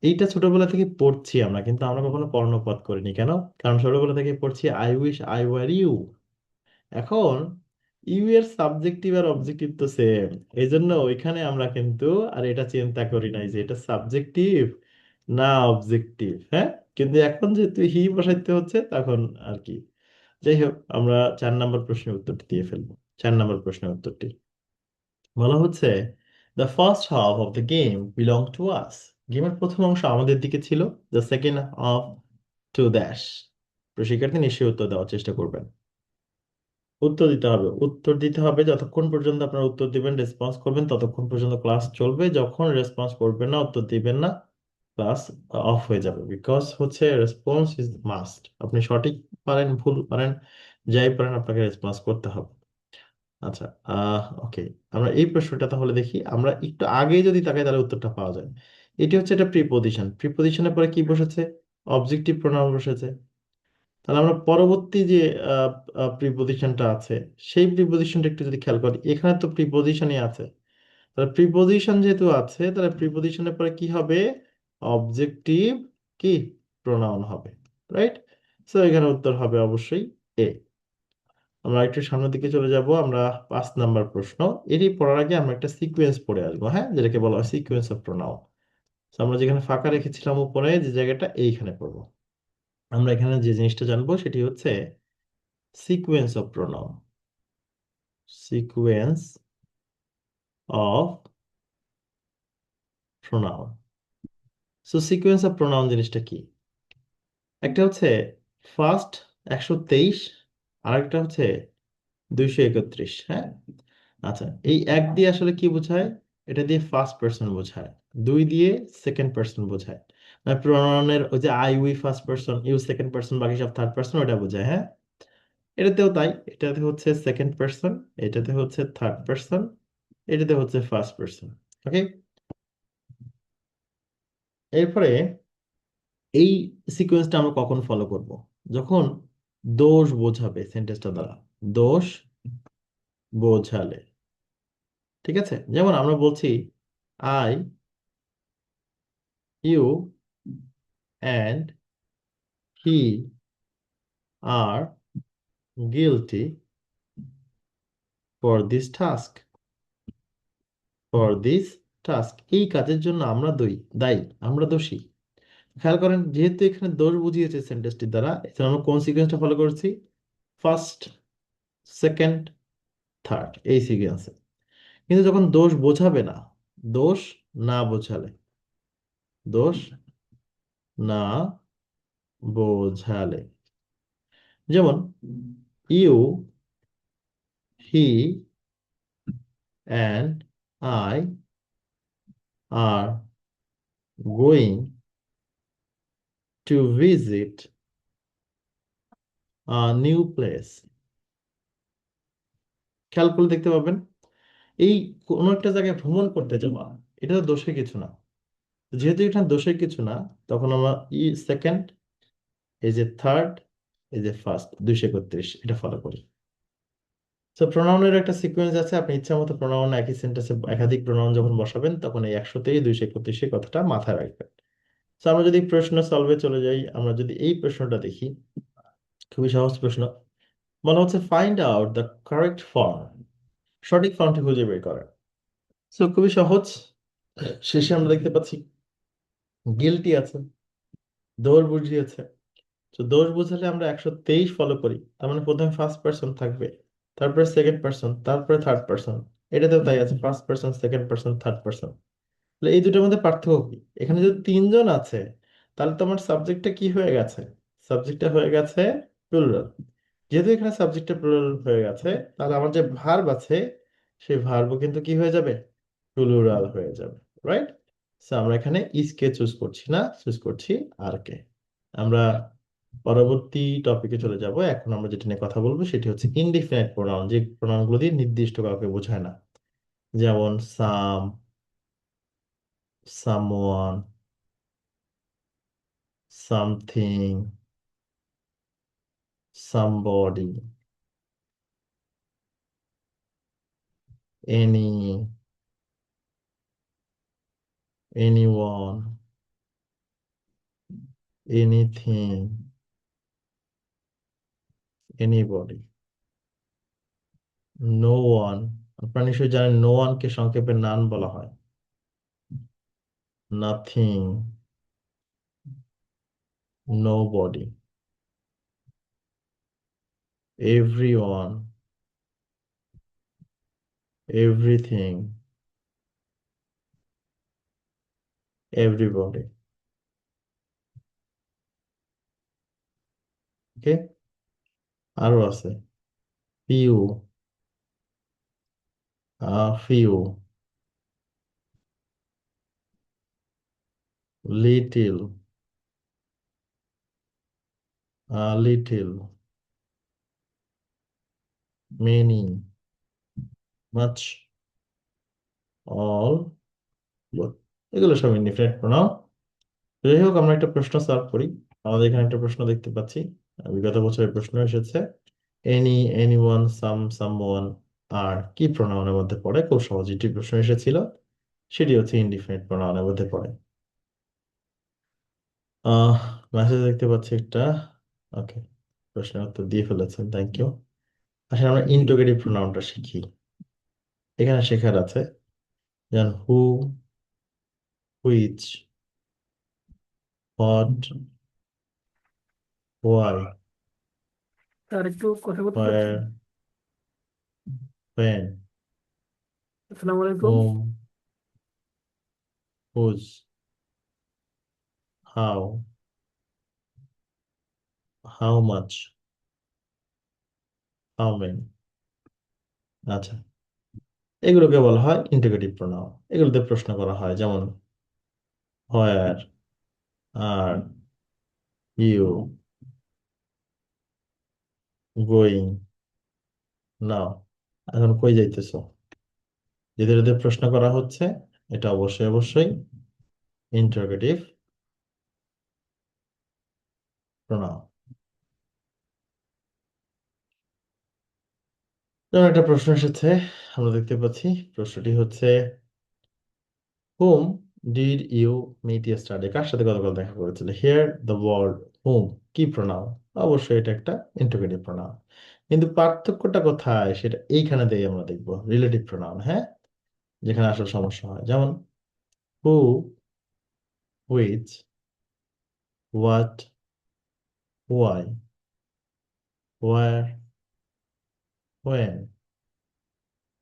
[SPEAKER 1] এইটা ছোটবেলা থেকে পড়ছি আমরা, কিন্তু আমরা কখনো কর্ণপাত করিনি। কেন? কারণ ছোটবেলা থেকে পড়ছি I wish I were you. এখন ইউ এর সাবজেক্টিভ আর অবজেক্টিভ তো সেম, এই জন্য ওইখানে আমরা কিন্তু আর এটা চিন্তা করি নাই যে এটা সাবজেক্টিভ না অবজেক্টিভ। হ্যাঁ, কিন্তু এখন যেহেতু হি বসাইতে হচ্ছে তখন আর কি। যাই হোক, আমরা 4 নম্বর প্রশ্নের উত্তরটি দিয়ে ফেলবো। 4 নম্বর প্রশ্নের উত্তরটি বলা হচ্ছে, the first half of the game belong to us. গেমের প্রথম অংশ আমাদের দিকে ছিল, দ্য সেকেন্ড হাফ টু দ্যাশ। শিক্ষার্থী নিশ্চয়ই উত্তর দেওয়ার চেষ্টা করবেন। উত্তর দিতে হবে, উত্তর দিতে হবে। যতক্ষণ পর্যন্ত আপনারা উত্তর দিবেন, রেসপন্স করবেন, ততক্ষণ পর্যন্ত ক্লাস চলবে। যখন রেসপন্স করবেন না, উত্তর দিবেন না, ক্লাস অফ হয়ে যাবে। বিকজ হচ্ছে রেসপন্স ইজ মাস্ট। আপনি সঠিক পারেন ভুল পারেন যাই পারেন, আপনাকে রেসপন্স করতে হবে। আচ্ছা, ওকে, আমরা এই প্রশ্নটা তাহলে দেখি। আমরা একটু আগে যদি তাকাই তাহলে উত্তরটা পাওয়া যায়। এটি হচ্ছে একটা প্রিপোজিশন, প্রিপোজিশনের পরে কি বসেছে? অবজেক্টিভ প্রোনাউন বসেছে। তাহলে আমরা পরবর্তী যে প্রিপোজিশনটা আছে, সেই প্রিপোজিশনটা একটু যদি খেয়াল করি, এখানে তো প্রিপোজিশনই আছে। তাহলে প্রিপোজিশন যেহেতু আছে, তাহলে প্রিপোজিশনের পরে কি হবে? অবজেক্টিভ কি প্রোনাউন হবে, রাইট? সো এখানে উত্তর হবে অবশ্যই এ। আমরা একটু সামনের দিকে চলে যাব। আমরা 5 নাম্বার প্রশ্ন, এটি পড়ার আগে আমরা একটা সিকোয়েন্স পড়ে আসবো, হ্যাঁ, যেটাকে বলা হয় সিকোয়েন্স অফ প্রোনাউন। আমরা যেখানে ফাঁকা রেখেছিলাম উপরে যে জায়গাটা, এইখানে পড়বো। আমরা এখানে যে জিনিসটা জানবো সেটি হচ্ছে sequence of pronoun. Sequence of pronoun. So sequence of pronoun জিনিসটা কি? একটা হচ্ছে ফার্স্ট 123, আরেকটা হচ্ছে 231। হ্যাঁ, আচ্ছা, এই এক দিয়ে আসলে কি বোঝায়? এটা দিয়ে ফার্স্ট পার্সন বোঝায়, দুই দিয়ে সেকেন্ড পার্সন বোঝায়। মানে প্রোনাউনের ওই যে I we first person, you second person, বাকি সব থার্ড পার্সন, ওটা বোঝায়। হ্যাঁ, এটাতেও তাই, এটাতে হচ্ছে সেকেন্ড পার্সন, এটাতে হচ্ছে থার্ড পার্সন, এটাতে হচ্ছে ফার্স্ট পার্সন। ওকে, এরপরে এই সিকোয়েন্সটা আমরা কখন ফলো করব? যখন দোষ বোঝাবে সেন্টেন্সটা দ্বারা, দোষ বোঝালে। ঠিক আছে, যেমন আমরা বলছি I, you and he are guilty for this task. For this task, এই কাজের জন্য আমরা দায়ী, আমরা দোষী। খেয়াল করেন, যেহেতু এখানে দোষ বুঝিয়েছে সেন্টেন্সটির দ্বারা, এখানে আমরা কোন সিকোয়েন্সটা ফলো করছি? ফার্স্ট, সেকেন্ড, থার্ড, এই সিকোয়েন্সে। কিন্তু যখন দোষ বোঝাবে না, দোষ না বোঝালে, দোষ না বোঝালে, যেমন you, he and I are going to visit new place. খেয়াল করলে দেখতে পাবেন, এই কোনো একটা জায়গায় ভ্রমণ করতে যাওয়া, এটা তো দোষের কিছু না। যেহেতু এখানে দোষের কিছু না, তখন আমরা সেকেন্ড, এই যে থার্ড, এই যে ফার্স্ট, 231 এটা ফলো করি। তো প্রোনাউনের একটা সিকোয়েন্স আছে, আপনি ইচ্ছা মতো প্রোনাউন একই সেন্টেন্সে একাধিক প্রোনাউন যখন বসাবেন, তখন এই 100 থেকে 231 কথাটা মাথায় রাখবেন। তো আমরা যদি প্রশ্ন সলভে চলে যাই, আমরা যদি এই প্রশ্নটা দেখি, খুবই সহজ প্রশ্ন। বলা হচ্ছে find out the correct form, সঠিক ফর্মটি খুঁজে বের করা। সো খুবই সহজ। শেষে আমরা দেখতে পাচ্ছি গিলটি আছে, দোষ বুঝিয়েছে। তো দোষ বোঝালে আমরা 123 ফলো করি, তার মানে প্রথমে ফার্স্ট পার্সন থাকবে, তারপরে সেকেন্ড পার্সন, তারপরে থার্ড পার্সন। এটাতেও তাই আছে, first person, second person, third person. তাহলে এই দুটোর মধ্যে পার্থক্য কি? এখানে যদি তিনজন আছে, তাহলে তো আমার সাবজেক্টটা কি হয়ে গেছে? সাবজেক্টটা হয়ে গেছে প্লুরাল। যেহেতু এখানে সাবজেক্টটা প্লুরাল হয়ে গেছে, তাহলে আমার যে ভার্ব আছে, সেই ভার্বও কিন্তু কি হয়ে যাবে? প্লুরাল হয়ে যাবে, রাইট? সো আমরা এখানে ইস কে চুজ করছি না, চুজ করছি আর কে। আমরা পরবর্তী টপিকে চলে যাব। এখন আমরা যেটা নিয়ে কথা বলবো সেটি হচ্ছে ইনডিফিনাইট প্রোনাউন, যে প্রোনাউনগুলো দিয়ে নির্দিষ্ট কাউকে বোঝায় না। যেমন some, someone, something, somebody, any, anyone, anything, anybody, no one। আপনারা নিশ্চয়ই জানেন নো ওয়ানকে সংক্ষেপে নান বলা হয়। Nothing, nobody, everyone, everything, everybody. Okay, আরো আছে few, few, little, little, many, much, all, both. এগুলো সব ইনডিফিনিট প্রোনাউন। যাই হোক, আমরা একটা প্রশ্ন সলভ করি। আমাদের এখানে একটা প্রশ্ন দেখতে পাচ্ছি, বিগত বছরের প্রশ্ন এসেছে। এনি, এনিওয়ান, সামওয়ান আর কি প্রোনাউনের মধ্যে পড়ে? খুব সহজ একটি প্রশ্ন এসেছিল, সেটি হচ্ছে ইনডিফিনিট প্রোনাউনের মধ্যে পড়ে। আহ মেসেজ দেখতে পাচ্ছি একটা। ওকে, প্রশ্নের উত্তর দিয়ে ফেলেছেন, থ্যাংক ইউ। আসলে আমরা ইন্টারোগেটিভ প্রোনাউনটা শিখি। এখানে শেখার আছে, যেমন who, which, what, why,
[SPEAKER 2] sir একটু কথা বলতে পারছেন?
[SPEAKER 1] হোয়ার, when,
[SPEAKER 2] আসসালামু আলাইকুম।
[SPEAKER 1] whom, whose, how, how much, how many। আচ্ছা, এগুলোকে বলা হয় ইন্টিগ্রেটিভ প্রোনাউন। এগুলোতে প্রশ্ন করা হয়, যেমন হোয়ার, আর, ইউ, গোয়িং, নাও। এখন কই যাইতেছো? যেদের যেদের প্রশ্ন করা হচ্ছে, এটা অবশ্যই অবশ্যই ইন্টারোগেটিভ প্রোনাউন। যেমন একটা প্রশ্ন এসেছে, আমরা দেখতে পাচ্ছি, প্রশ্নটি হচ্ছে whom did you meet yesterday? কার সাথে গতকাল দেখা করেছিলে? হিয়ার দ্য ওয়ার্ড হুম কি প্রোনাউন? অবশ্যই এটা একটা ইন্টারোগেটিভ প্রোনাউন। কিন্তু পার্থক্যটা কোথায় সেটা এইখানে দিয়ে আমরা দেখবো, রিলেটিভ প্রোনাউন। হ্যাঁ, যেখানে আসল সমস্যা হয়, যেমন who, which, what, why, where, when,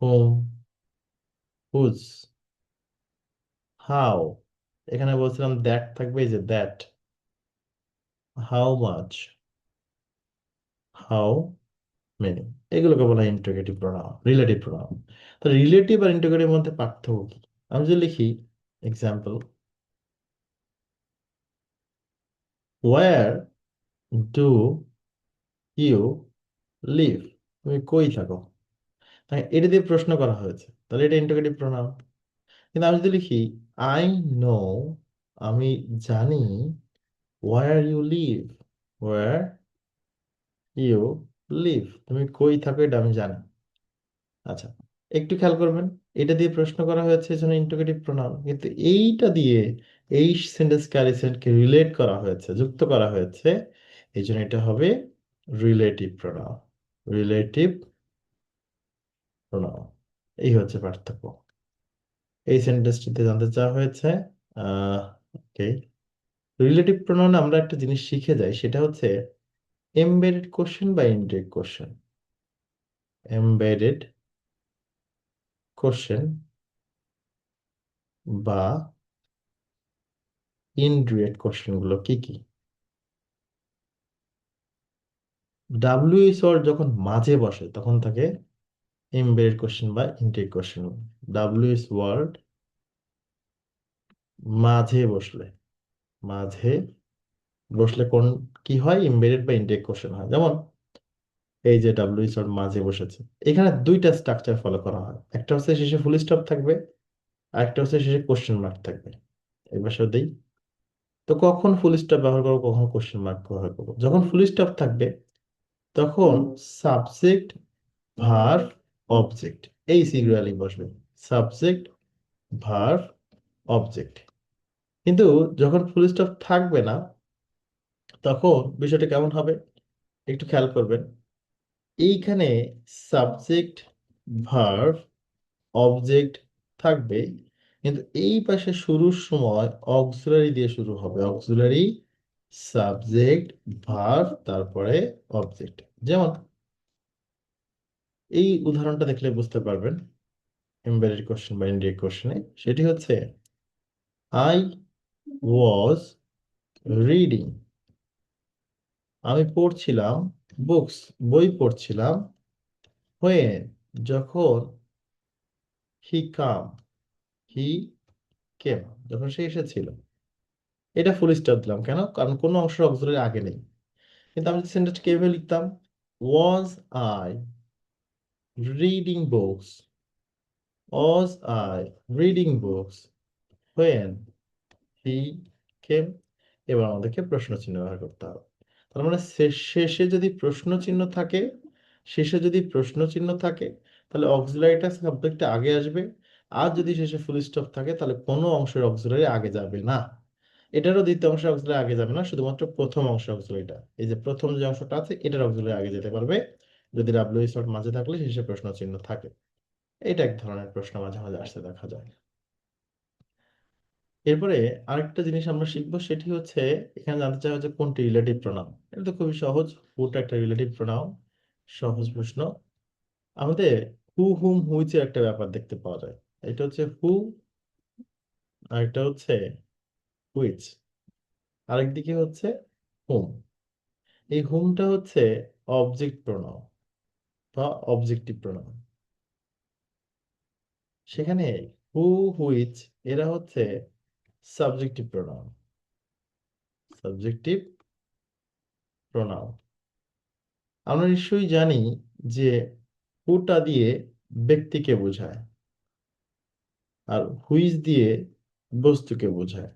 [SPEAKER 1] whom, whose, how. এখানে বলছিলাম দ্যাট থাকবে, এই যে that, how much, how many. এগুলোকে বলা হয় ইন্টারোগেটিভ প্রোনাউন, রিলেটিভ প্রোনাউন। তো রিলেটিভ আর ইন্টারোগেটিভ মধ্যে পার্থক্য কি? আমি যদি লিখি example, where do you live? তুমি কই থাকো? তাই এটা দিয়ে প্রশ্ন করা হয়েছে, তাহলে এটা ইন্টারোগেটিভ প্রোনাউন। কিন্তু আমি যদি লিখি আই নো, আমি জানি, where you live, where you live, তুমি কই থাকো এটা আমি জানি। আচ্ছা, একটু খেয়াল করবেন, এটা দিয়ে প্রশ্ন করা হয়েছে এজন্য ইন্টারোগেটিভ প্রোনাউন, কিন্তু এইটা দিয়ে এই সেন্টেন্স কে রিলেট করা হয়েছে, যুক্ত করা হয়েছে, এই জন্য এটা হবে রিলেটিভ প্রোনাউন। রিলেটিভ প্রোনাউন, এই হচ্ছে পার্থক্য। এই সেন্টেন্সটিতে জানতে চাওয়া হয়েছে। ওকে, রিলেটিভ প্রোনাউনে আমরা একটা জিনিস শিখে যাই, সেটা হচ্ছে এমবেডেড কোশ্চেন বা ইনডিরেক্ট কোশ্চেন। এমবেডেড কোশ্চেন বা ইনডিরেক্ট কোশ্চেন গুলো কি কি? ডাব্লিউএইচ ওয়ার্ড যখন মাঝে বসে তখন থাকে এমবেডেড কোশ্চেন বা ইনটেক কোশ্চেন। ডাব্লিউএইচ ওয়ার্ড মাঝে বসলে, মাঝে বসলে কোন কি হয়? এমবেডেড বা ইনটেক কোশ্চেন হয়। যেমন এই যে ডাব্লিউএইচ ওয়ার্ড মাঝে বসেছে, এখানে দুইটা স্ট্রাকচার ফলো করা হয়, একটা হচ্ছে শেষে ফুল স্টপ থাকবে, আর একটা হচ্ছে শেষে কোশ্চেন মার্ক থাকবে। এবার সাথে দেই, তো কখন ফুল স্টপ ব্যবহার করবো, কখন কোশ্চেন মার্ক ব্যবহার করবো? যখন ফুল স্টপ থাকবে তখন সাবজেক্ট ভার্ব অবজেক্ট এই সিরিয়ালি বসবে, সাবজেক্ট ভার্ব অবজেক্ট। কিন্তু যখন ফুল স্টপ থাকবে না, তখন বিষয়টা কেমন হবে একটু খেয়াল করবেন। এইখানে সাবজেক্ট ভার্ব অবজেক্ট থাকবে, কিন্তু এই পাশে শুরুর সময় অক্সিলারি দিয়ে শুরু হবে, অক্সিলারি সাবজেক্ট ভার্ব তারপরে অবজেক্ট। যেমন এই উদাহরণটা দেখলে বুঝতে পারবেন এমবেডেড কোশ্চেন বা ইনডিরেক্ট কোশ্চেনে, সেটি হচ্ছে আই ওয়াজ রিডিং, আমি পড়ছিলাম, বুকস বই পড়ছিলাম, হোয়েন যখন, হি কাম হি কেম যখন সে এসেছিল। এটা ফুল স্টপ দিলাম কেন? কারণ কোনো অংশ অক্সিলারি আগে নেই। কিন্তু আমি সেন্টেন্সটা কিভাবে লিখতাম, was I reading books, was I reading books when he came. এবার আমাদেরকে প্রশ্ন চিহ্ন ব্যবহার করতে হবে। তার মানে শেষে যদি প্রশ্ন চিহ্ন থাকে, শেষে যদি প্রশ্ন চিহ্ন থাকে তাহলে অক্সিলারিটা সাবজেক্টে আগে আসবে। আর যদি শেষে ফুল স্টপ থাকে তাহলে কোনো অংশের অক্সিলারি আগে যাবে না। এটারও দ্বিতীয় অংশের অক্সিলারি আগে যাবে না, শুধুমাত্র প্রথম অংশের অক্সিলারিটা, এই যে প্রথম যে অংশটা আছে এটার অক্সিলারি আগে যেতে পারবে যদি ডাব্লিউ শর্ট মাঝে থাকলে শেষে প্রশ্ন চিহ্ন থাকে। এটা এক ধরনের প্রশ্ন মাঝে মাঝে আসতে দেখা যায়। এরপরে আরেকটা জিনিস আমরা শিখবো, সেটি হচ্ছে এখানে জানতে চাওয়া হচ্ছে কোনটি রিলেটিভ প্রোনাউন। এটা তো খুবই সহজ, হুটা একটা রিলেটিভ প্রোনাউন, সহজ প্রশ্ন। আমাদের হু হুম হুইচের একটা ব্যাপার দেখতে পাওয়া যায়। এটা হচ্ছে হু, আর এটা হচ্ছে হুইচ, আরেকদিকে হচ্ছে হুম। এই হুমটা হচ্ছে অবজেক্ট প্রোনাউন বা অবজেক্টিভ প্রোনাউন। সেখানে হু, হুইচ এরা হচ্ছে সাবজেক্টিভ প্রোনাউন, সাবজেক্টিভ প্রোনাউন। আমরা নিশ্চয়ই জানি যে হুটা দিয়ে ব্যক্তিকে বোঝায় আর হুইচ দিয়ে বস্তুকে বোঝায়,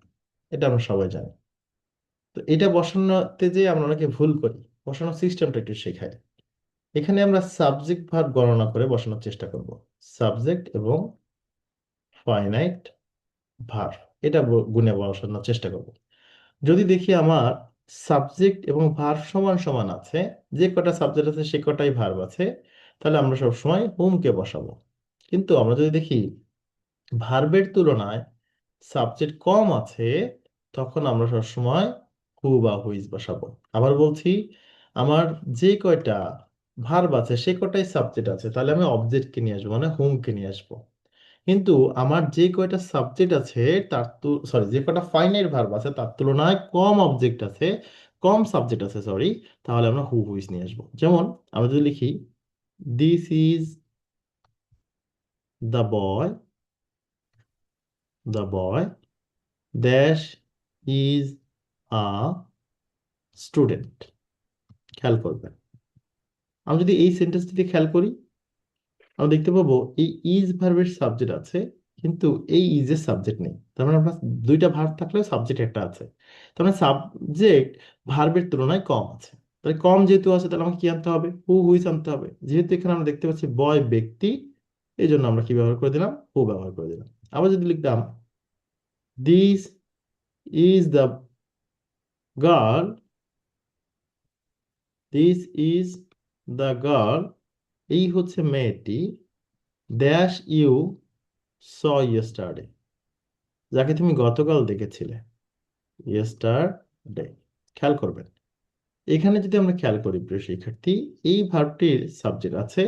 [SPEAKER 1] এটা আমরা সবাই জানি। তো এটা বসানোতে যে আমরা অনেকে ভুল করি, বসানোর সিস্টেমটা একটু শেখায়। এখানে আমরা সাবজেক্ট ভার্ব গণনা করে বসানোর চেষ্টা করব, সাবজেক্ট এবং ফাইনাইট ভার্ব, এটা গুণে বসানোর চেষ্টা করব। যদি দেখি আমার সাবজেক্ট এবং ভার্ব সমান সমান আছে, যে কটা সাবজেক্ট আছে সে কটাই ভার্ব আছে, তাহলে আমরা সবসময় হুমকে বসাবো। কিন্তু আমরা যদি দেখি ভার্বের তুলনায় সাবজেক্ট কম আছে, তখন আমরা সবসময় হু বা হুইজ বসাবো। আবার বলছি, আমার যে কয়টা ভার্ব আছে সে কটাই সাবজেক্ট আছে, তাহলে আমি অবজেক্টকে নিয়ে আসবো, মানে হুমকে নিয়ে আসবো। কিন্তু আমার যে কয়টা সাবজেক্ট আছে তার সরি, যে কয়টা ফাইনাইট ভার্ব আছে তার তুলনায় কম অবজেক্ট আছে, কম সাবজেক্ট আছে সরি, তাহলে আমরা হু হুইজ নিয়ে আসবো। যেমন আমরা যদি লিখি this is the boy, the boy dash is a student. খেয়াল করবেন, আমি যদি এই সেন্টেন্সটিতে খেয়াল করি, আমরা দেখতে পাবো এই ইজ ভার্বের সাবজেক্ট আছে, কিন্তু এই ইজ এর সাবজেক্ট নেই। তার মানে আমরা দুইটা ভার্ব থাকলেও সাবজেক্ট একটা আছে, তার মানে সাবজেক্ট ভার্বের তুলনায় কম আছে। তাহলে কম যেহেতু আছে তাহলে আমাকে কি আনতে হবে, হু হুইচ আনতে হবে। যেহেতু এখানে আমরা দেখতে পাচ্ছি বয় ব্যক্তি, এই জন্য আমরা কি ব্যবহার করে দিলাম, হু ব্যবহার করে দিলাম। আবার যদি লিখতাম this is the girl, this is the girl, এই হচ্ছে মেয়েটি, ড্যাশ ইউ স ইয়েস্টারডে, যাকে তুমি গতকাল দেখেছিলে, ইয়েস্টারডে। খেয়াল করবেন, এখানে যদি আমরা খেয়াল করি প্রিয় শিক্ষার্থী, এই ভার্বটির সাবজেক্ট আছে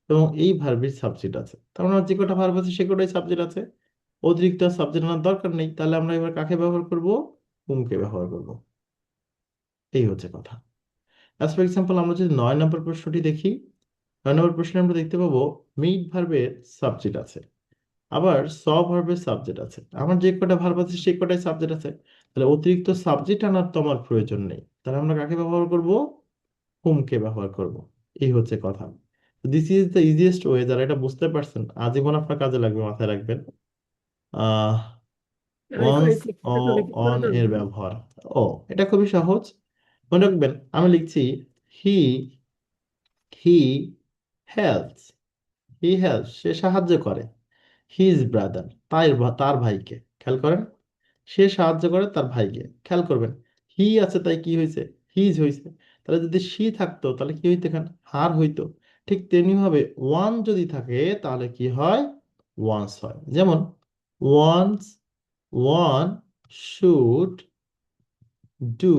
[SPEAKER 1] এবং এই ভার্বের সাবজেক্ট আছে, তার মানে যে কটা ভার্ব আছে সে কটাই সাবজেক্ট আছে, অতিরিক্ত সাবজেক্ট আনার দরকার নেই। তাহলে আমরা এবার কাকে ব্যবহার করব, হুমকে ব্যবহার করব। এই হচ্ছে কথা। অ্যাজ ফর এক্সাম্পল আমরা যদি 9 নম্বর প্রশ্নটি দেখি, 9 নম্বর প্রশ্নে আমরা দেখতে পাবো মিট ভার্বের সাবজেক্ট আছে, আবার স ভার্বের সাবজেক্ট আছে। আমার যে কটা ভার্ব আছে সেই কটাই সাবজেক্ট আছে, তাহলে অতিরিক্ত সাবজেক্ট আনার তো আমার প্রয়োজন নেই। তাহলে আমরা কাকে ব্যবহার করব, হুমকে ব্যবহার করব। এই হচ্ছে কথা। This is the easiest way, যারা এটা বুঝতে পারছেন আজীবন আপনার কাজে লাগবে, মাথায় রাখবেন। আহ ওয়ান্স
[SPEAKER 2] এই
[SPEAKER 1] ও
[SPEAKER 2] টেক্সটটা রিপিট করে
[SPEAKER 1] অন
[SPEAKER 2] দেন
[SPEAKER 1] এর
[SPEAKER 2] তো।
[SPEAKER 1] ব্যবহার। ও, এটা খুবই সহজ। মনে রাখবেন, আমি লিখছি হি হি হেল্পস, হি হেল্পস, সে সাহায্য করে হিজ ব্রাদার, তার ভাইকে। খেয়াল করেন, সে সাহায্য করে তার ভাইকে। খেয়াল করবেন, হি আছে তাই কি হয়েছে, হিজ হয়েছে। তাহলে যদি সি থাকতো তাহলে কি হইতো, এখানে হার হইতো। ঠিক তেমনি ভাবে ওয়ান যদি থাকে তাহলে কি হয়, ওয়ান্স হয়। যেমন ওয়ান্স, ওয়ান শুড ডু,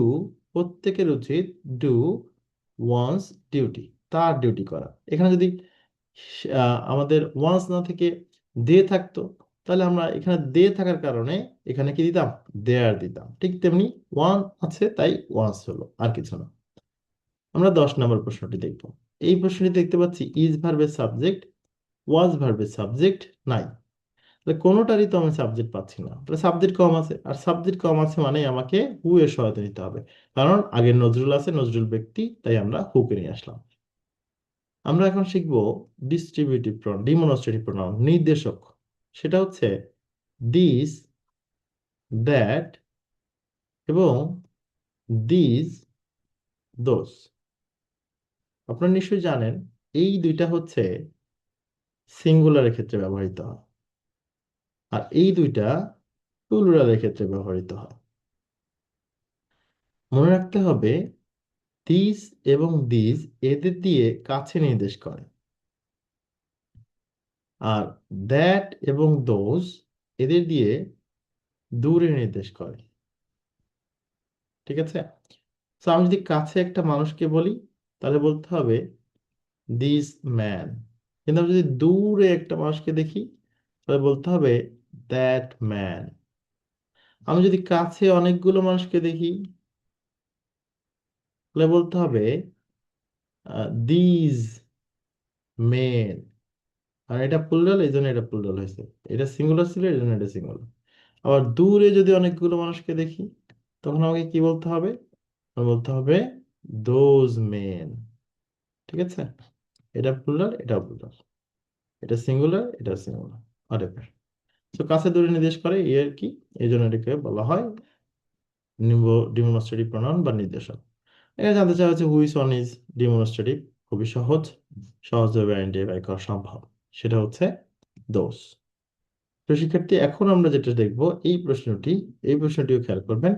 [SPEAKER 1] প্রত্যেকের উচিত ডু ওয়ান্স ডিউটি, তার ডিউটি করা। এখানে যদি আমাদের ওয়ান্স না থেকে দে থাকতো, তাহলে আমরা এখানে দে থাকার কারণে এখানে কি দিতাম, দেয়ার দিতাম। ঠিক তেমনি ওয়ান আছে তাই ওয়ান্স হলো, আর কিছু না। আমরা 10 নম্বর প্রশ্নটি দেখব। এই প্রশ্নটি দেখতে পাচ্ছি ইজ ভার্বের সাবজেক্ট, ওয়াজ ভার্বের সাবজেক্ট নাই। তাহলে কোনোটারই তো আমি সাবজেক্ট পাচ্ছি না, তাহলে সাবজেক্ট কম আছে, আর সাবজেক্ট কম আছে মানে আমাকে হু এর সহায়তা নিতে হবে। কারণ আগে নজরুল আছে, নজরুল ব্যক্তি, তাই আমরা হুকে নিয়ে আসলাম। আমরা এখন শিখব ডিস্ট্রিবিউটিভ প্রনাউন, ডিমনস্ট্রেটিভ প্রনাউন, নির্দেশক। সেটা হচ্ছে দিস, দ্যাট এবং দিস, দোস। আপনারা নিশ্চয়ই জানেন এই দুইটা হচ্ছে সিঙ্গুলারের ক্ষেত্রে ব্যবহৃত হয়, আর এই দুইটা প্লুরালের ক্ষেত্রে ব্যবহৃত হয়। মনে রাখতে হবে দিস এবং দিস এদের দিয়ে কাছে নির্দেশ করে, আর দ্যাট এবং দোজ এদের দিয়ে দূরে নির্দেশ করে। ঠিক আছে, তো আমি যদি কাছে একটা মানুষকে বলি তাহলে বলতে হবে দিস ম্যান, কিন্তু আমি যদি দূরে একটা মানুষকে দেখি তাহলে বলতে হবে দ্যাট ম্যান। আমি যদি কাছে অনেকগুলো মানুষকে দেখি তাহলে বলতে হবে দিস মেন। আর এটা প্লুরাল, এই জন্য এটা প্লুরাল হয়েছে। এটা সিঙ্গুলার ছিল, এই জন্য এটা সিঙ্গুলার। আবার দূরে যদি অনেকগুলো মানুষকে দেখি তখন আমাকে কি বলতে হবে, আমার বলতে হবে দোজ মেন। ঠিক আছে, এটা প্লুরাল, এটা প্লুরাল, এটা সিঙ্গুলার, এটা সিঙ্গুলার, whatever। তো কাছে দূরে নির্দেশ করে এই আর কি, এই জন্য এটাকে বলা হয় ডিমনস্ট্রেটিভ প্রনাউন বা নির্দেশক। এখানে জানতে চাওয়া হচ্ছে হুইচ ওয়ান ইজ ডিমনস্ট্রেটিভ। খুবই সহজ, সহজভাবে আইডেন্টিফাই করা সম্ভব। সেটা হচ্ছে দোষ। তো শিক্ষার্থী, এখন আমরা যেটা দেখব এই প্রশ্নটিও খেয়াল করবেন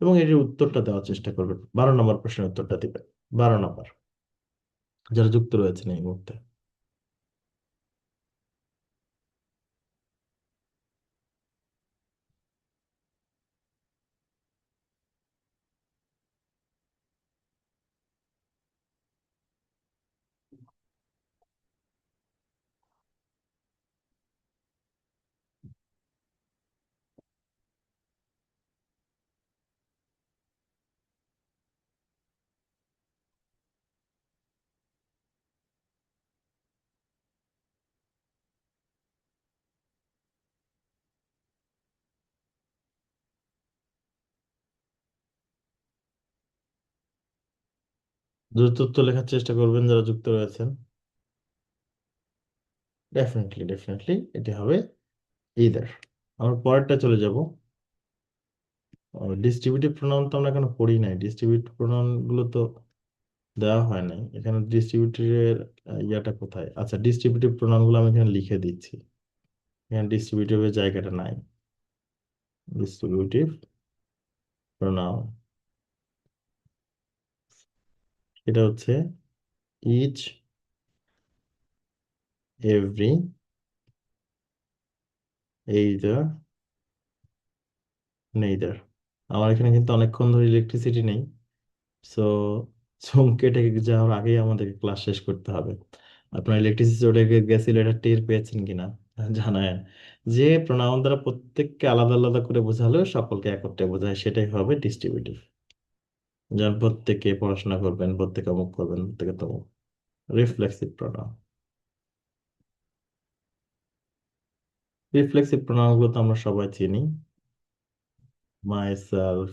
[SPEAKER 1] এবং এটির উত্তরটা দেওয়ার চেষ্টা করবেন। 12 নম্বর প্রশ্নের উত্তরটা দিবেন। 12 নম্বর, যারা যুক্ত রয়েছেন এই মুহূর্তে। দ্রুত উত্তর লেখার চেষ্টা করবেন যারা যুক্ত রয়েছেন। ডেফিনেটলি ডেফিনেটলি এটি হবে ইদার। আমরা পরেরটা চলে যাব। ডিস্ট্রিবিউটিভ প্রোনাউন তো আমরা এখনো পড়ি নাই, ডিস্ট্রিবিউটিভ প্রোনাউন গুলো তো দেওয়া হয় নাই। এখানে ডিস্ট্রিবিউটিভের ইয়াটা কোথায়, আচ্ছা ডিস্ট্রিবিউটিভ প্রোনাউন গুলো আমি এখানে লিখে দিচ্ছি। এখানে ডিস্ট্রিবিউটিভের জায়গাটা নাই। ডিস্ট্রিবিউটিভ প্রোনাউন এটা হচ্ছে ইচ, এভরি, এইদার, নেইদার। আমার এখানে কিন্তু অনেকক্ষণ ধরে ইলেকট্রিসিটি নেই, সো চমকে টেকে যাওয়ার আগেই আমাদেরকে ক্লাস শেষ করতে হবে। আপনার ইলেকট্রিসিটি চলে গেছিল, এটা টের পেয়েছেন কিনা জানায়। যে প্রোনাউন দ্বারা প্রত্যেককে আলাদা আলাদা করে বোঝালো সকলকে একত্রে বোঝায়, সেটাই হবে ডিস্ট্রিবিউটিভ। যেমন প্রত্যেকে পড়াশোনা করবেন, প্রত্যেকে অমুক করবেন, প্রত্যেকে তমুক। রিফ্লেক্সিভ প্রোনাউন, রিফ্লেক্সিভ প্রোনাউন গুলো তো আমরা সবাই চিনি। মাই সেলফ,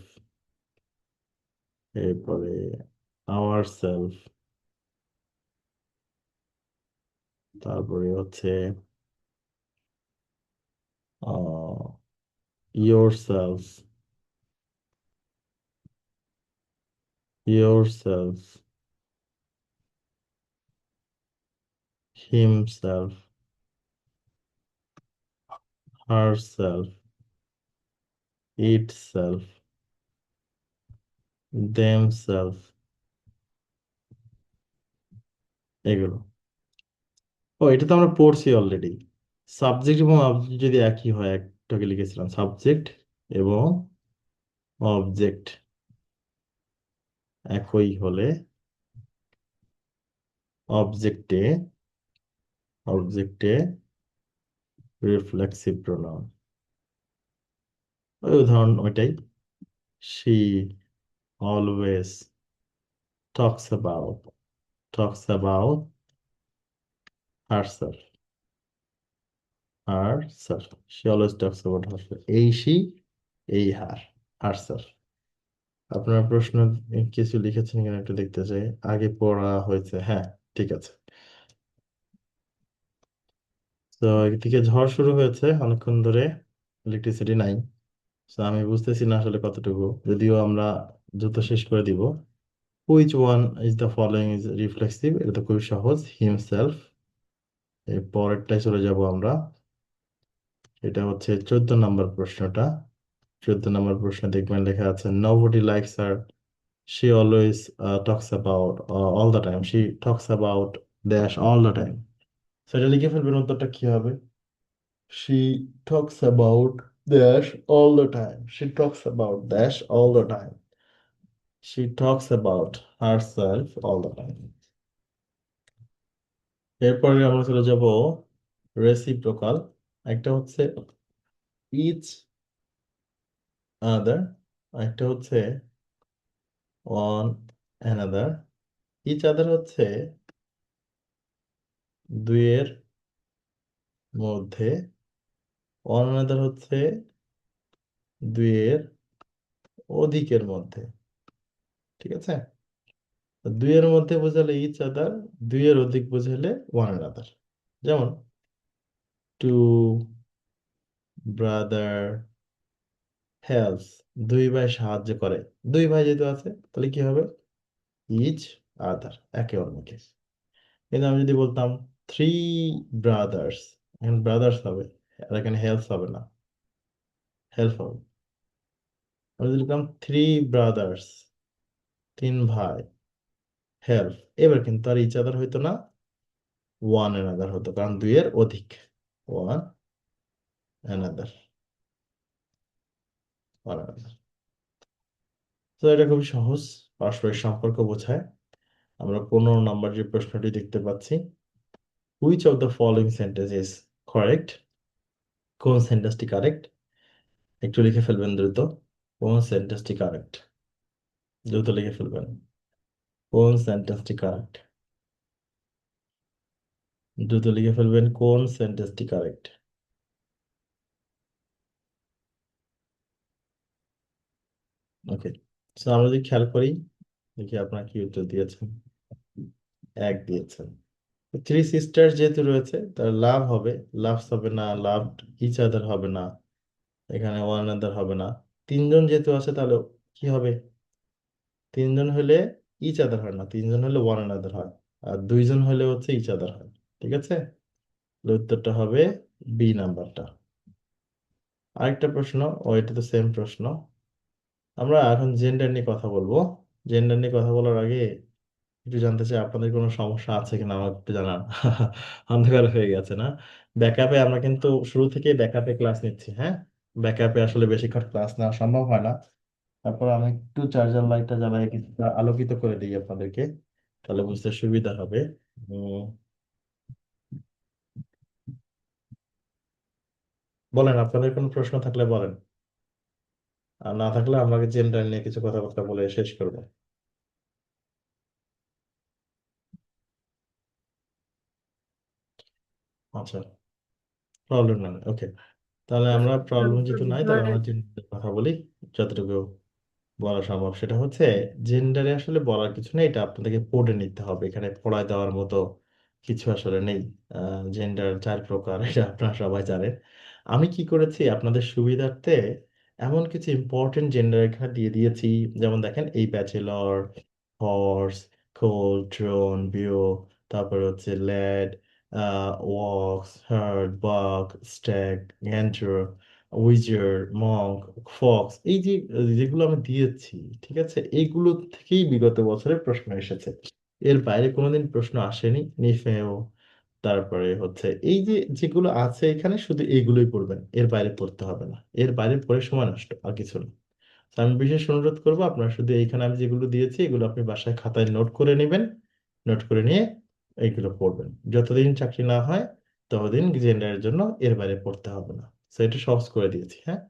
[SPEAKER 1] এরপরে আওয়ার সেলফ, তারপরে হচ্ছে your self, your self, himself, herself, itself, themselves, এগুলো। ও, এটা তো আমরা পড়ছি অলরেডি। সাবজেক্ট এবং অবজেক্ট যদি একই হয়, একটাকে লিখেছিলাম সাবজেক্ট এবং অবজেক্ট একই হলে অবজেক্টে অবজেক্টে রিফ্লেক্সিভ প্রোনাউন। ওই উদাহরণ ওইটাই। she always talks about talks about herself herself she always talks about herself, এই she, এই her, herself। আপনার প্রশ্ন কিছু লিখেছেন কিনা একটু দেখতে চাই, আগে পড়া হয়েছে, হ্যাঁ ঠিক আছে। তো একদিকে ঝড় শুরু হয়েছে অনেকক্ষণ ধরে, ইলেকট্রিসিটি নাই। তো আমি বুঝতেছি না আসলে কতটুকু, যদিও আমরা দ্রুত শেষ করে দিব। Which one is the following is reflexive, এটা তো খুবই সহজ, হিমসেলফ। এর পরেরটায় চলে যাব আমরা, এটা হচ্ছে 14 নম্বর প্রশ্নটা। 14 নম্বর প্রশ্ন দেখবেন লেখা আছে nobody likes her, she always talks about all the time, she talks about dash all the time। সেটা লিখে ফেলবেন, উত্তরটা কি হবে? she talks about dash all the time, she talks about dash all the time, she talks about herself all the time। এরপরে আমরা চলে যাব রেসিপ্রোকাল। একটা হচ্ছে ইচ আদার, একটা হচ্ছে অন অ্যানাদার। ইচ আদার হচ্ছে দুইয়ের মধ্যে, অন অ্যানাদার হচ্ছে দুইয়ের অধিকের মধ্যে। ঠিক আছে, তো দুইয়ের মধ্যে বোঝালে ইচ আদার, দুইয়ের অধিক বোঝালে ওয়ান অ্যানাদার। যেমন টু ব্রাদার হেল্পস, দুই ভাই সাহায্য করে, দুই ভাই যেহেতু আছে তাহলে কি হবে? ইচ আদার, একে অন্যকে। কিন্তু আমি যদি বলতাম থ্রি ব্রাদার্স, এখানে ব্রাদার্স হবে, আর এখানে হেল্প হবে না, হেল্প হবে। আমি যদি লিখতাম থ্রি ব্রাদার্স, তিন ভাই, হেল্প, এবার কিন্তু আর ইচ আদার হইতো না, ওয়ান অ্যানাদার হতো, কারণ দুইয়ের অধিক। One another, one another. তো এটা খুবই সহজ, পারস্পরিক সম্পর্ক বোঝায়। আমরা 15 নম্বর যে প্রশ্নটি দেখতে পাচ্ছি, which of the following sentence is correct, কোন সেন্টেন্সটি কারেক্ট? একটু লিখে ফেলবেন দ্রুত, কোন সেন্টেন্সটি কারেক্ট, দ্রুত লিখে ফেলবেন, কোন সেন্টেন্সটি কারেক্ট, দ্রুত লিখে ফেলবেন কোন সেন্টেন্সটি কারেক্ট। ওকে, সো আমরা যদি খেয়াল করি, দেখি আপনারা কি উত্তর দিয়েছেন। এক দিয়েছেন। থ্রি সিস্টার যেহেতু রয়েছে, তার লাভ হবে, লাভস হবে না, লাভ ইচ আদার হবে না, এখানে ওয়ান আদার হবে না। তিনজন যেহেতু আছে তাহলে কি হবে? তিনজন হলে ইচ আদার হয় না, তিনজন হলে ওয়ান আদার হয়, আর দুইজন হলে হচ্ছে ইচ আদার হয়। ঠিক আছে, তাহলে উত্তরটা হবে বি নাম্বারটা। আরেকটা প্রশ্ন, ও এটা তো সেম প্রশ্ন। আমরা এখন জেন্ডার নিয়ে কথা বলবো। জেন্ডার নিয়ে কথা বলার আগে একটু জানতে চাই আপনাদের কোনো সমস্যা আছে কিনা, আমার একটু জানান। অন্ধকার হয়ে গেছে না? ব্যাকআপে আমরা কিন্তু শুরু থেকে ব্যাকআপে ক্লাস নিচ্ছি, হ্যাঁ। ব্যাকআপে আসলে বেশিক্ষণ ক্লাস নেওয়া সম্ভব হয় না। তারপর আমি একটু চার্জার লাইটটা জ্বালাই কিছুটা আলোকিত করে দিই আপনাদেরকে, তাহলে বুঝতে সুবিধা হবে। উম, বলেন, আপনাদের কোনো প্রশ্ন থাকলে বলেন, আর না থাকলে আমরা জেন্ডার নিয়ে কিছু কথাবার্তা বলে শেষ করবো। আচ্ছা, প্রবলেম নাই, ওকে। তাহলে আমরা প্রবলেম যেহেতু নাই, তাহলে আমরা জেন্ডার কথা বলি যতটুকু বলা সম্ভব। সেটা হচ্ছে জেন্ডারে আসলে বলার কিছু নেই, এটা আপনাদেরকে পড়ে নিতে হবে, এখানে পড়ায় দেওয়ার মতো কিছু আসলে নেই। জেন্ডার 4 প্রকার, এটা আপনারা সবাই জানেন। আমি কি করেছি আপনাদের সুবিধার্থে, এমন কিছু ইম্পর্টেন্ট জেন্ডার এখানে দিয়ে দিয়েছি। যেমন দেখেন, এই ব্যাচেলর, হর্স, কোল, ড্রোন, বিও, তারপরে হচ্ছে ল্যাড, ওয়াক্স, হার্ড, বাক, স্ট্যাগ, গ্যান্টার, উইজার, মঙ্ক, ফক্স, এই যে যেগুলো আমি দিয়েছি, ঠিক আছে, এইগুলো থেকেই বিগত বছরে প্রশ্ন এসেছে। এর বাইরে কোনোদিন প্রশ্ন আসেনি। নিফেও, তারপরে হচ্ছে এই যে যেগুলো আছে এখানে, শুধু এইগুলোই পড়বেন, এর বাইরে পড়তে হবে না। এর বাইরে পড়ে সময় নষ্ট, আর কিছু না। তো আমি বিশেষ অনুরোধ করবো, আপনার শুধু এইখানে আমি যেগুলো দিয়েছি এগুলো আপনি বাসায় খাতায় নোট করে নেবেন। নোট করে নিয়ে এইগুলো পড়বেন। যতদিন চাকরি না হয় ততদিন জেন্ডারের জন্য এর বাইরে পড়তে হবে না। তো এটা সহজ করে দিয়েছি, হ্যাঁ।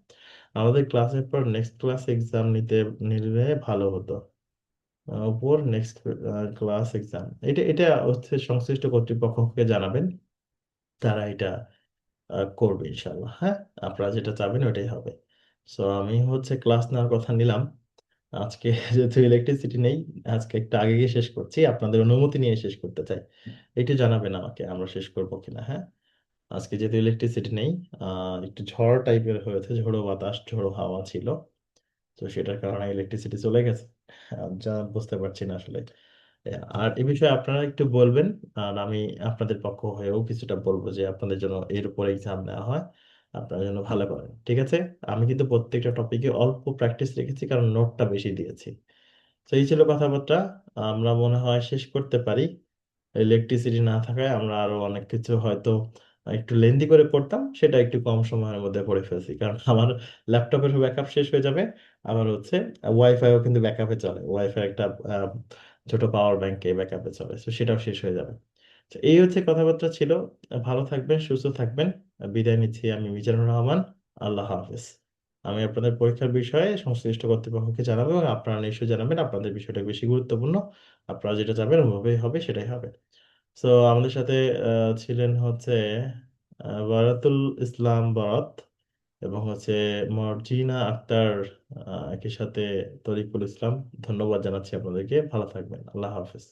[SPEAKER 1] আমাদের ক্লাসের পর নেক্সট ক্লাস এক্সাম নিলে ভালো হতো। উপর নেক্সট ক্লাস এক্সাম, এটা এটা হচ্ছে সংশ্লিষ্ট কর্তৃপক্ষকে জানাবেন, তারা এটা করবে ইনশাল্লাহ, হ্যাঁ। আপনারা যেটা চাবেন ওইটাই হবে। সো আমি হচ্ছে ক্লাস নেওয়ার কথা নিলাম আজকে। যেহেতু ইলেকট্রিসিটি নেই, আজকে একটু আগে গিয়ে শেষ করছি, আপনাদের অনুমতি নিয়ে শেষ করতে চাই। একটু জানাবেন আমাকে আমরা শেষ করবো কিনা, হ্যাঁ। আজকে যেহেতু ইলেকট্রিসিটি নেই, একটু ঝড় টাইপের হয়েছে, ঝোড়ো বাতাস ঝোড়ো হাওয়া ছিল, তো সেটার কারণে ইলেকট্রিসিটি চলে গেছে। যা বুঝতে পারছি না আসলে। আর এই বিষয়ে আপনারা একটু বলবেন, আর আমি আপনাদের পক্ষ হয়েও কিছুটা বলবো যে আপনাদের জন্য এর উপর এক্সাম নেওয়া হয়, আপনারা যেন ভালো করেন, ঠিক আছে। আমি কিন্তু প্রত্যেকটা টপিকে অল্প প্র্যাকটিস রেখেছি, কারণ নোটটা বেশি দিয়েছি। তো এই ছিল কথাবার্তা। আমরা মনে হয় শেষ করতে পারি। ইলেকট্রিসিটি না থাকায় আমরা আরো অনেক কিছু হয়তো একটু লেন্দি করে পড়তাম, সেটা একটু কম সময়ের মধ্যে পড়ে ফেলছি, কারণ আমার ল্যাপটপের ব্যাকআপ শেষ হয়ে যাবে। আবার হচ্ছে ওয়াইফাইও কিন্তু ব্যাকআপে চলে, ওয়াইফাই একটা আহ, ছোট পাওয়ার ব্যাংকে ব্যাকআপে চলে, তো সেটাও শেষ হয়ে যাবে। তো এই হচ্ছে কথাবার্তা ছিল। ভালো থাকবেন, সুস্থ থাকবেন। বিদায় নিচ্ছি, আমি মিজানুর রহমান। আল্লাহ হাফেজ। আমি আপনাদের পরীক্ষার বিষয়ে সংশ্লিষ্ট কর্তৃপক্ষকে জানাবো, এবং আপনারা নিশ্চয়ই জানাবেন, আপনাদের বিষয়টা বেশি গুরুত্বপূর্ণ। আপনারা যেটা চাবেন ওভাবেই হবে, সেটাই হবে। তো আমাদের সাথে ছিলেন হচ্ছে বারাতুল ইসলাম বরাত, এবং হচ্ছে মর্জিনা আক্তার, একই সাথে তরিকুল ইসলাম। ধন্যবাদ জানাচ্ছি আপনাদেরকে। ভালো থাকবেন। আল্লাহ হাফেজ।